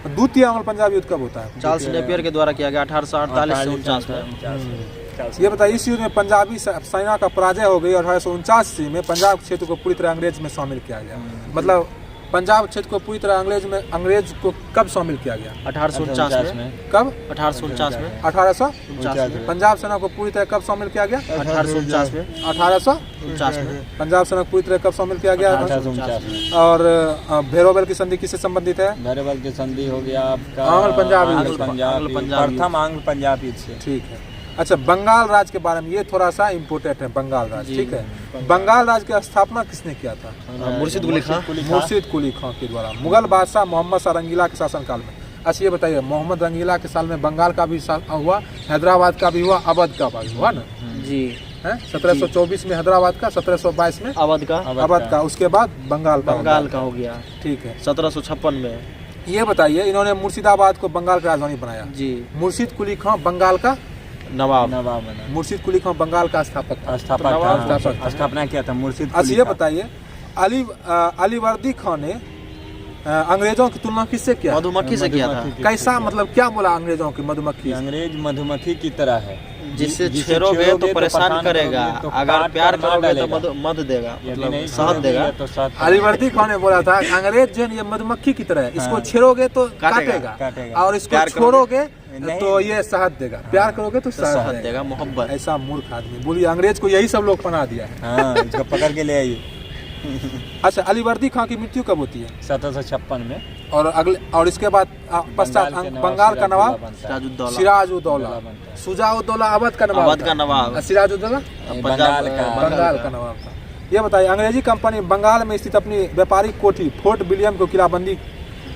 द्वितीय आंग्ल पंजाब युद्ध कब होता है? चार्ल्स नेपियर के द्वारा किया गया 1848 से 49 में। ये बताइए इस युद्ध में पंजाबी सेना का पराजय हो गई। 1849 में पंजाब क्षेत्र को पूरी तरह अंग्रेज में शामिल किया गया। मतलब पंजाब क्षेत्र को पूरी तरह अंग्रेज को कब शामिल किया गया? 1849 में। कब? 1849 में। 1849 में। पंजाब सेना को पूरी तरह कब शामिल किया गया? 1849 में। 1849 में। पंजाब सेना को पूरी तरह कब शामिल किया गया? 1849 में। और भैरोवल की संधि किससे संबंधित है? भैरोवल की संधि हो गया आपका आंग्ल पंजाब प्रथम आंग्ल पंजाब युद्ध से। ठीक है। अच्छा बंगाल राज के बारे में ये थोड़ा सा इम्पोर्टेंट है। बंगाल राज, ठीक है। बंगाल राज की स्थापना किसने किया था? मुर्शिद कुली खां। मुर्शिद कुली खां के द्वारा मुगल बादशाह मोहम्मद शाह रंगीला के शासनकाल में। अच्छा ये बताइए मोहम्मद रंगीला के साल में बंगाल का भी हुआ, हैदराबाद का भी हुआ, अवध का भी हुआ ना जी? 1724 में हैदराबाद का, 1722 में अवध का, उसके बाद बंगाल का हो गया, ठीक है। 1756 में। ये बताइए इन्होंने मुर्शिदाबाद को बंगाल की राजधानी बनाया जी। मुर्शिद कुली खां बंगाल का नवाब। मुर्शिद कुली खां बंगाल का स्थापना किया था मुर्शिद। अच्छा ये बताइए अलीवर्दी खां ने अंग्रेजों की तुलना किससे किया? मधुमक्खी से किया था। कैसा मतलब क्या बोला अंग्रेजों की? मधुमक्खी। अंग्रेज मधुमक्खी की तरह है, जिससे छेड़ोगे तो परेशान करेगा, अगर प्यार करोगे तो मध देगा, मतलब शहद देगा। अलीवर्दी खान ने बोला था अंग्रेज जो है ये मधुमक्खी की तरह है, इसको छेड़ोगे तो काटेगा और इसको छोड़ोगे तो ये शहद देगा, प्यार करोगे तो शहद देगा, मोहब्बत। ऐसा मूर्ख आदमी। बोलिए अंग्रेज को यही सब लोग पना दिया है। इसको पकड़ के ले आइए। अच्छा अलीवर्दी खां की मृत्यु कब होती है? 1756 में। और इसके बाद पश्चात बंगाल का नवाब सिराजुद्दौला। शुजाउद्दौला अवध का नवाब। सिराजुद्दौला बंगाल का नवाब था। ये बताइए अंग्रेजी कंपनी बंगाल में स्थित अपनी व्यापारिक कोठी फोर्ट विलियम को किलाबंदी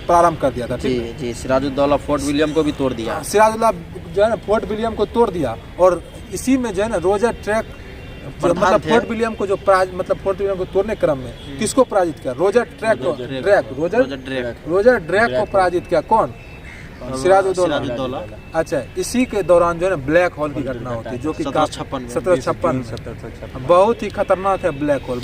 प्रारंभ कर दिया था। जी सिराजुद्दौला फोर्ट विलियम को भी तोड़ दिया। सिराजुद्दौला जो है ना फोर्ट विलियम को तोड़ दिया और इसी में जो है ना रोजर ट्रैक मतलब फोर्ट विलियम को जो मतलब फोर्ट विलियम को तोड़ने क्रम में किसको पराजित किया? रोजर ड्रैक को पराजित किया। कौन? सिराजुद्दौला। अच्छा इसी के दौरान जो है ना ब्लैक होल की घटना होती है जो कि 1756 बहुत ही खतरनाक है। ब्लैक होल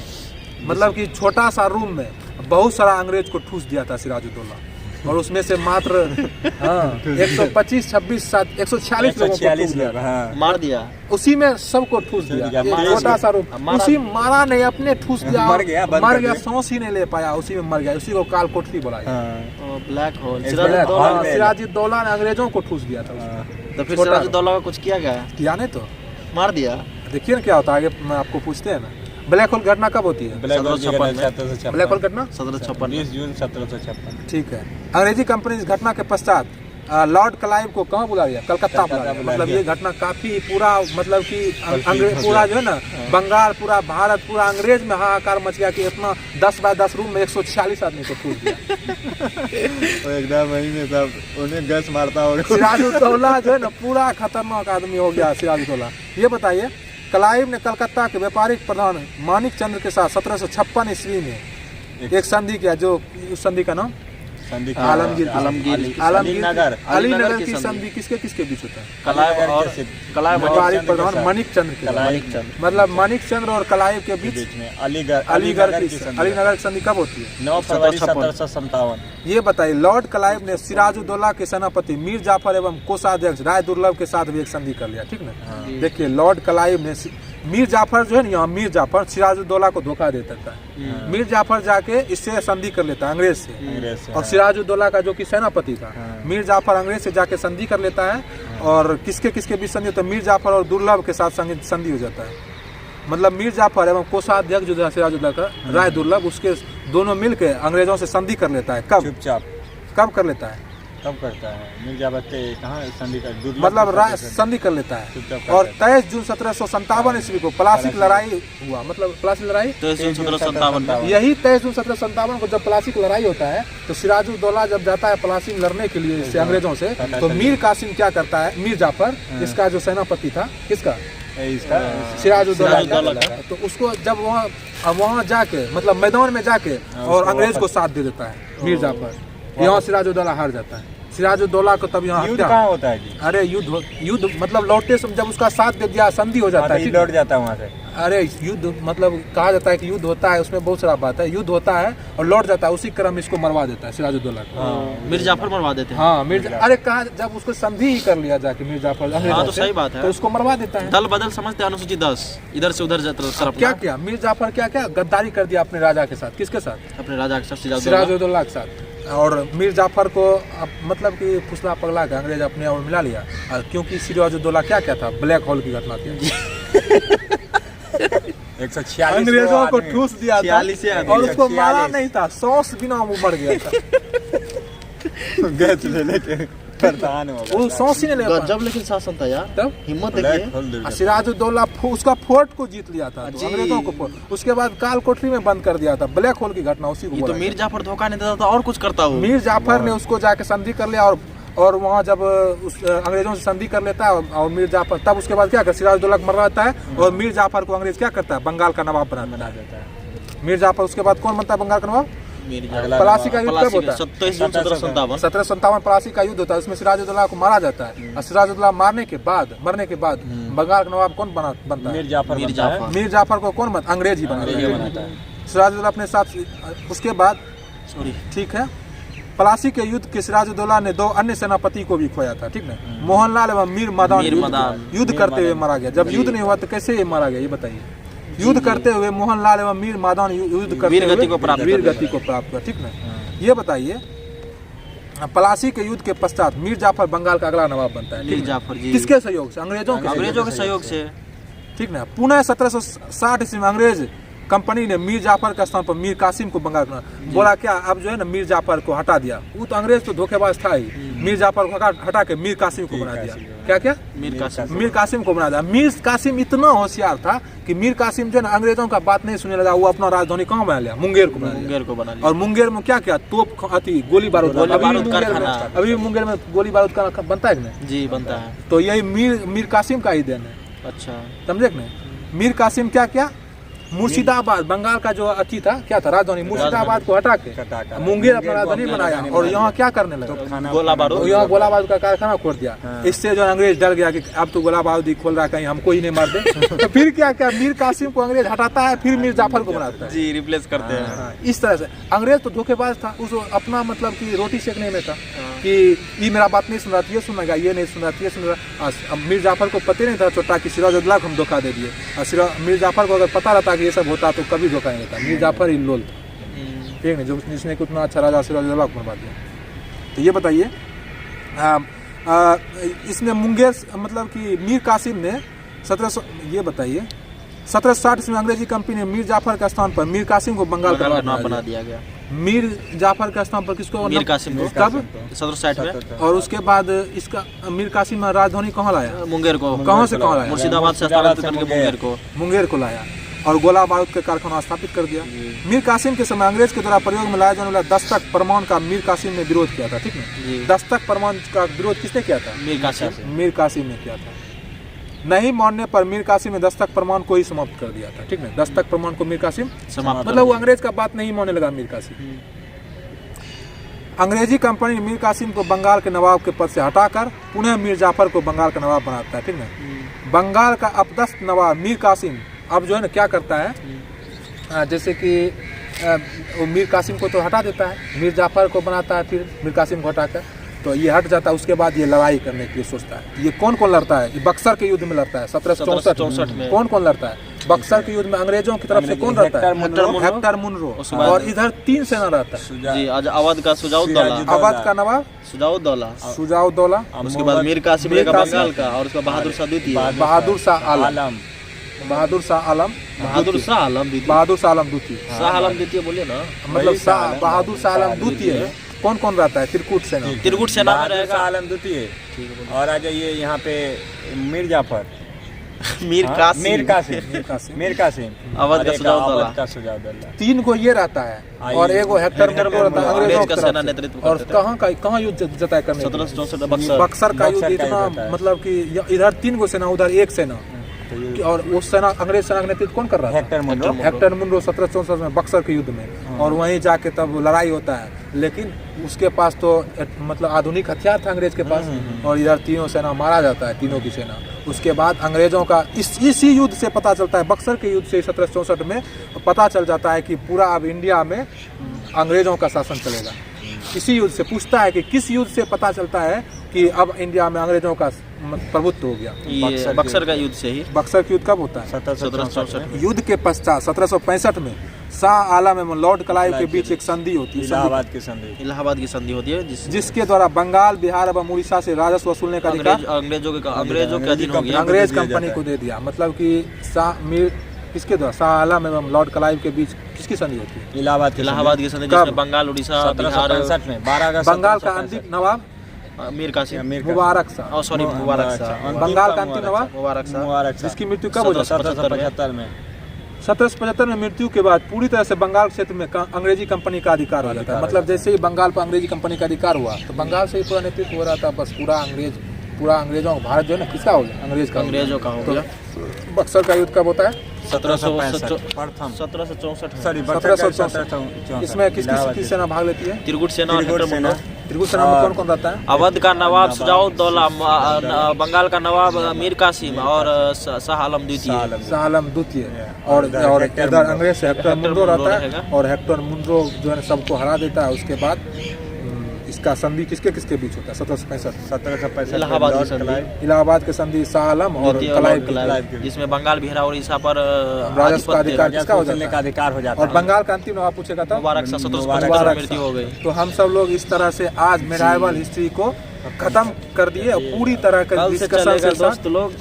मतलब कि छोटा सा रूम में बहुत सारा अंग्रेज को ठूस दिया था सिराजुद्दौला और उसमें से मात्र 125, 26, 146 लोगों को मार दिया। उसी में सबको ठूस दिया। छोटा सा रूम उसी मारा नहीं अपने ठूस दिया, मर गया, सांस ही नहीं ले पाया, उसी में मर गया। उसी को काल कोठरी बुलाया। Black hole. सिराजुद्दौला ने अंग्रेजों को ठूस दिया था। तो फिर सिराजुद्दौला को कुछ किया नहीं तो मार दिया। देखिए ना क्या होता है, आगे आपको पूछते हैं ना। ब्लैक होल घटना कब होती है? ब्लैक होल घटना 1756। ठीक है। अंग्रेजी कंपनी इस घटना के पश्चात लॉर्ड क्लाइव को कहाँ बुला लिया? कलकत्ता बुला लिया। मतलब ये घटना काफी पूरा मतलब कि पूरा जो है ना बंगाल, पूरा भारत, पूरा अंग्रेज में हाहाकार मच गया कि इतना 10 बाय 10 रूम में 146 आदमी को ठूस दिया। एकदम वही में सब उन्हें गैस मारता होगा। सिराजुद्दौला जो है ना पूरा खतरनाक आदमी हो गया सिराजुद्दौला। ये बताइए क्लाइव ने कलकत्ता के व्यापारिक प्रधान मानिक चंद्र के साथ 1756 ईस्वी में एक संधि किया, जो उस संधि का नाम आलमगीर अलीनगर की संधि किसके किसके बीच होता है? कलाइव और व्यापारिक प्रधान मानिक चंद्र के, मतलब मानिक चंद्र और कलाइव के बीच में अलीनगर की संधि कब होती है? 9 फरवरी 1757। ये बताइए, लॉर्ड क्लाइव ने सिराजुद्दौला के सेनापति मीर जाफर एवं कोषाध्यक्ष राय दुर्लभ के साथ भी एक संधि कर लिया, ठीक ना? देखिए, लॉर्ड क्लाइव ने मीर जाफर जो है ना, यहाँ मीर जाफर सिराजुद्दौला को धोखा दे देता है। मीर जाफर जाके इससे संधि कर लेता है अंग्रेज से, और सिराजुद्दौला का जो कि सेनापति था, मीर जाफर अंग्रेज से जाके संधि कर लेता है। और किसके किसके बीच संधि होता है? मीर जाफर और दुर्लभ के साथ संधि हो जाता है। मतलब मीर जाफर एवं कोषाध्यक्ष जो सिराजुद्दौला का राय दुर्लभ, उसके दोनों मिलके अंग्रेजों से संधि कर लेता है। कब? चुपचाप। कब कर लेता है? कब करता है? मीर जाफर कहाँ संधि कर, मतलब संधि कर लेता है। और 23 जून 1757 ईस्वी को प्लासी लड़ाई हुआ, मतलब प्लासी लड़ाई 23 जून 1757। यही 23 जून 1757 को जब प्लासी लड़ाई होता है, तो सिराजुद्दौला जब जाता है प्लासी लड़ने के लिए इससे अंग्रेजों से, तो मीर कासिम क्या करता है? मीर जाफर, इसका जो सेनापति था, किसका? सिराजुद्दौला का। तो उसको जब वहाँ जाके, मतलब मैदान में जाके, और अंग्रेज को साथ दे देता है मीर जाफर। यहाँ सिराजुद्दौला हार जाता है। सिराजुद्दौला को तब यहाँ युद्ध कहाँ होता है जी? अरे युद्ध मतलब लौटते समय जब उसका साथ दे दिया, संधि हो जाता है, लौट जाता है वहाँ से। अरे युद्ध मतलब कहा जाता है कि युद्ध होता है, उसमें बहुत सारा बात है। युद्ध होता है और लौट जाता है, उसी क्रम इसको मरवा देता है सिराजुद्दौला को। मीर जाफर मरवा देते हैं। हाँ, अरे कहा जब उसको संधि ही कर लिया जाके मीर जाफर, हाँ तो सही बात है, तो उसको मरवा देता है। दल बदल समझते हैं, अनुसूचित 10 इधर से उधर जाता। क्या किया मीर जाफर? क्या क्या गद्दारी कर दिया अपने राजा के साथ। किसके साथ? अपने राजा के साथ, सिराजुद्दौला के साथ। और मीर जाफर को मतलब कि फुसला पगला के अंग्रेज अपने और मिला लिया, क्योंकि सिराजुद्दौला क्या क्या था? ब्लैक होल की घटना थी। 146 अंग्रेजों को ठूस दिया था, और उसको मारा नहीं था, 100 बिना वो मर गया था। गैस ले लेके प्रधान होगा, वो 100 ही नहीं ले पाया। जब लेकिन शासन था यार, तब हिम्मत देखिए। सिराजुद्दौला उसका फोर्ट को जीत लिया था, तो अंग्रेजों को। उसके बाद काल कोठरी में बंद कर दिया था। ब्लैक होल की घटना उसी को। तो मीर जाफर धोखा नहीं देता था और कुछ करता हो। मीर जाफर ने उसको जाके संधि कर लिया, और वहाँ जब उस अंग्रेजों से संधि कर लेता है, और मीर जाफर तब उसके बाद क्या कर, सिराजुद्दौला को मरवा देता है, और मीर जाफर को अंग्रेज क्या करता है? बंगाल का नवाब बना देता है। मीर जाफर उसके बाद कौन बनता है बंगाल का नवाब? प्लासी का युद्ध कब होता है? 27 जून 1757 प्लासी का युद्ध होता है। उसमें सिराजुद्दौला को मारा जाता है, और सिराजुद्दौला मरने के बाद बंगाल का नवाब कौन बनता है? मीर जाफर को कौन बनता? अंग्रेज ही बनाता है। सिराजुद्दौला अपने साथ। उसके बाद ठीक है, प्लासी के युद्ध के सिराजुद्दौला ने 2 अन्य सेनापति को भी खोया था, ठीक ना? मोहनलाल एवं मीर मदान युद्ध करते हुए मारा गया। जब युद्ध नहीं हुआ तो कैसे ये मारा गया, ये बताइए? युद्ध करते हुए मोहनलाल एवं मीर मदान युद्ध करते वीर गति को प्राप्त हुआ, ठीक ना? ये बताइए, प्लासी के युद्ध के पश्चात मीर जाफर बंगाल का अगला नवाब बनता है। मीर जाफर जी किसके सहयोग से? अंग्रेजों के सहयोग से, ठीक ना? पुनः 1760 ईस्वी में अंग्रेज कंपनी ने मीर जाफर के स्थान पर मीर कासिम को बंगाल का बोला। क्या अब जो है ना, मीर जाफर को हटा दिया। वो तो अंग्रेज तो धोखेबाज था ही। मीर जाफर को हटा के मीर कासिम को बना दिया। क्या क्या? मीर कासिम को बना दिया। मीर कासिम इतना होशियार था कि मीर कासिम जो है ना, अंग्रेजों का बात नहीं सुनने लगा। वो अपना राजधानी कहाँ बना लिया? मुंगेर को बना लिया। और मुंगेर में क्या किया? तोप अति गोली बारूद। अभी मुंगेर में गोली बारूद का बनता है कि नहीं? जी बनता है। तो यही मीर कासिम का ही देन है। अच्छा, समझे कि नहीं? मीर कासिम क्या क्या? मुर्शिदाबाद, बंगाल का जो अति था, क्या था? राजधानी। मुर्शिदाबाद को हटा के मुंगेर अपना राजधानी बनाया, और यहाँ क्या करने लगा? गोला बारूद। यहाँ गोला बारूद का कारखाना खोल दिया। इससे जो अंग्रेज डर गया कि अब तो गोला बारूद ही खोल रहा है, कहीं हमको ही नहीं मार दे। तो फिर क्या क्या? मीर कासिम को अंग्रेज हटाता है, फिर मीर जाफर को बनाता है। जी, रिप्लेस करते हैं। इस तरह से अंग्रेज तो धोखेबाज था। उस अपना मतलब कि रोटी सेकने में था कि ये मेरा बात नहीं सुन रहा था, ये सुनेगा, ये नहीं सुन रहा था, ये सुन रहा। अब मीर जाफर को पता नहीं था छोटा कि सिराजुद्दौला को हम धोखा दे दिए। और मीर जाफर को अगर पता रहता ये सब होता तो कभी धोखा नहीं देता। मीर जाफर ही लोल था, ठीक नहीं? जो जिसने उतना अच्छा राजा सिराजुद्दौला को बनवा दिया। तो ये बताइए, इसमें मुंगेर मतलब कि मीर कासिम ने 1760 में अंग्रेजी कंपनी ने मीर जाफर के स्थान पर मीर कासिम को बंगाल का नवाब बना दिया गया। मीर जाफर के स्थान पर किसको? मीर कासिम को। कब? 1760 में। और उसके बाद इसका मीर कासिम राजधानी कहाँ लाया? मुंगेर को। कहाँ से कहाँ लाया? मुर्शिदाबाद से स्थानांतरित करके मुंगेर को लाया, और गोला बारूद के कारखाना स्थापित कर दिया। मीर कासिम के समय अंग्रेज के द्वारा प्रयोग में लाया जाने वाला दस्तक प्रमाण का मीर कासिम ने विरोध किया था, ठीक है? दस्तक प्रमाण का विरोध किसने किया था? मीर कासिम ने किया था। नहीं मानने पर मीर कासिम ने दस्तक प्रमाण को ही समाप्त कर दिया था। ठीक है, दस्तक प्रमाण को मीर कासिम समाप्त मतलब वो अंग्रेज का बात नहीं मानने लगा मीर कासिम। अंग्रेजी कंपनी मीर कासिम को बंगाल के नवाब के पद से हटाकर पुनः मीर जाफर को बंगाल का नवाब बनाता है। ठीक है, बंगाल का अपदस्थ नवाब मीर कासिम अब जो है ना क्या करता है, जैसे कि वो मीर कासिम को तो हटा देता है, मीर जाफर को बनाता है, फिर मीर कासिम को हटाकर तो ये हट जाता है। उसके बाद ये लड़ाई करने के लिए सोचता है। ये कौन कौन लड़ता है? ये बक्सर के युद्ध में लड़ता है 1764 में। कौन कौन लड़ता है बक्सर के युद्ध में? अंग्रेजों की तरफ से कौन रहता है? Hector Munro. और इधर 3 सेना रहता है जी, आज अवध का सुजाउद्दौला, अवध का नवाब सुजाउद्दौला, उसके बाद मीर कासिम बंगाल का, और उसका बहादुर शाह द्वितीय, बहादुर शाह आलम, बहादुर शाह आलम, बहादुर शाह आलम द्वितीय, बहादुर शाह आलम द्वितीय, शाह आलम द्वितीय बोलिए ना, मतलब बहादुर शाह आलम द्वितीय। कौन कौन रहता है? त्रिकूट सेना, त्रिकूट सेना में रहेगा आलम द्वितीय। और आ जाइए यहाँ पे मीर जाफर, मीर कासिम, मीर कासिम, अवध का सुजाउद्दौला। 3 को ये रहता है और एक वो हेक्टर मुनरो रहता है अंग्रेजों का सेना नेतृत्व। और कहाँ युद्ध जताए करने? 1764 बक्सर का युद्ध इतना, मतलब कि इधर 3 गो सेना, उधर 1 सेना। और उस सेना अंग्रेज सेना का नेतृत्व कौन कर रहा है? हेक्टर मुनरो 1764 में बक्सर के युद्ध में। और वहीं जाके तब लड़ाई होता है, लेकिन उसके पास तो मतलब आधुनिक हथियार था अंग्रेज के पास, और इधर तीनों सेना मारा जाता है, तीनों की सेना। उसके बाद अंग्रेजों का इसी युद्ध से पता चलता है, बक्सर के युद्ध से 1764 में पता चल जाता है कि पूरा अब इंडिया में अंग्रेजों का शासन चलेगा। इसी युद्ध से पूछता है कि किस युद्ध से पता चलता है कि अब इंडिया में अंग्रेजों का प्रभुत्व हो गया? ये बक्सर का युद्ध से ही। बक्सर का युद्ध कब होता है? 1764 युद्ध के पश्चात 1765 में शाह आलम एवं लॉर्ड क्लाइव के बीच एक संधि होती है, इलाहाबाद की संधि होती है, जिसके द्वारा बंगाल, बिहार एवं उड़ीसा से राजस्व वसूलने का अधिकार अंग्रेजों के अधीन हो गया, अंग्रेज कंपनी को दे दिया। मतलब कि शाह मीर किसके द्वारा? शाह आलम एवं लॉर्ड क्लाइव के बीच किसकी संधि होती है? इलाहाबाद की संधि, जिसमें बंगाल, उड़ीसा, बिहार, 1765 में 12 अगस्त बंगाल का अंतिम नवाब मीर कासिम, मुबारक शाह, सॉरी मुबारक शाह, बंगाल का अंतिम नवाब मुबारक शाह, जिसकी मृत्यु कब हो जाती है? 1775 में। 1775 में मृत्यु के बाद पूरी तरह से बंगाल क्षेत्र में अंग्रेजी कंपनी का अधिकार हो जाता है। मतलब जैसे ही बंगाल पर अंग्रेजी कंपनी का अधिकार हुआ तो बंगाल से ही पूरा नेतृत्व हो रहा था। बस पूरा अंग्रेजों का भारत जो है ना किसका हो गया? अंग्रेजों का हो गया। बक्सर का युद्ध कब होता है? 1764। इसमें किसकी सेना भाग लेती है? त्रिकूट सेना और हेक्टर मुनरो। त्रिकूट सेना में कौन कौन रहता है? अवध का नवाब सुजाउद्दौला, बंगाल का नवाब मीर कासिम और शाह आलम द्वितीय। और इधर अंग्रेज से हेक्टर मुनरो रहता है, और हेक्टर मुनरो जो है सबको हरा देता है। उसके बाद इसका संधि किसके बीच होता है? 1765 इलाहाबाद के संधि शाह आलम और क्लाइव, जिसमें बंगाल, बिहार और उड़ीसा पर राजस्व का अधिकार किसका हो जाता है? अधिकार हो जाता है। और बंगाल का अंतिम नवाब पूछेगा था मुबारक शाह, 1775 में मृत्यु हो गई। तो हम सब लोग इस तरह से आज मेडाइवल हिस्ट्री को खत्म कर दिए। पूरी तरह का डिस्कशन के साथ लोग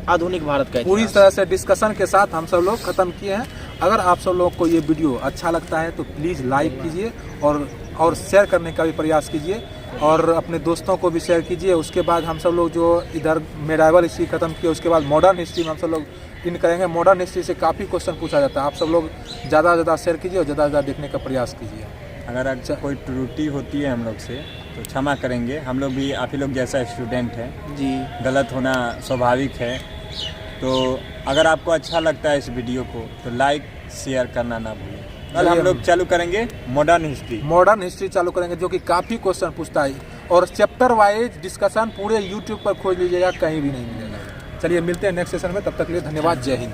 आधुनिक भारत का पूरी तरह से डिस्कशन के साथ हम सब लोग खत्म किए हैं। अगर आप सब लोग को ये वीडियो अच्छा लगता है तो प्लीज़ लाइक कीजिए और शेयर करने का भी प्रयास कीजिए, और अपने दोस्तों को भी शेयर कीजिए। उसके बाद हम सब लोग जो इधर मेडाइवल हिस्ट्री खत्म किए, उसके बाद मॉडर्न हिस्ट्री में हम सब लोग इन करेंगे। मॉडर्न हिस्ट्री से काफ़ी क्वेश्चन पूछा जाता है। आप सब लोग ज़्यादा से ज़्यादा शेयर कीजिए और ज़्यादा से ज़्यादा देखने का प्रयास कीजिए। अगर अच्छा कोई त्रुटि होती है हम लोग से तो क्षमा करेंगे। हम लोग भी आप ही लोग जैसा स्टूडेंट है जी, गलत होना स्वाभाविक है। तो अगर आपको अच्छा लगता है इस वीडियो को तो लाइक शेयर करना ना भूलें। कल हम लोग चालू करेंगे मॉडर्न हिस्ट्री चालू करेंगे, जो कि काफ़ी क्वेश्चन पूछता है, और चैप्टर वाइज डिस्कशन पूरे यूट्यूब पर खोज लीजिएगा, कहीं भी नहीं मिलेगा। चलिए मिलते हैं नेक्स्ट सेशन में, तब तक के लिए धन्यवाद। जय हिंद।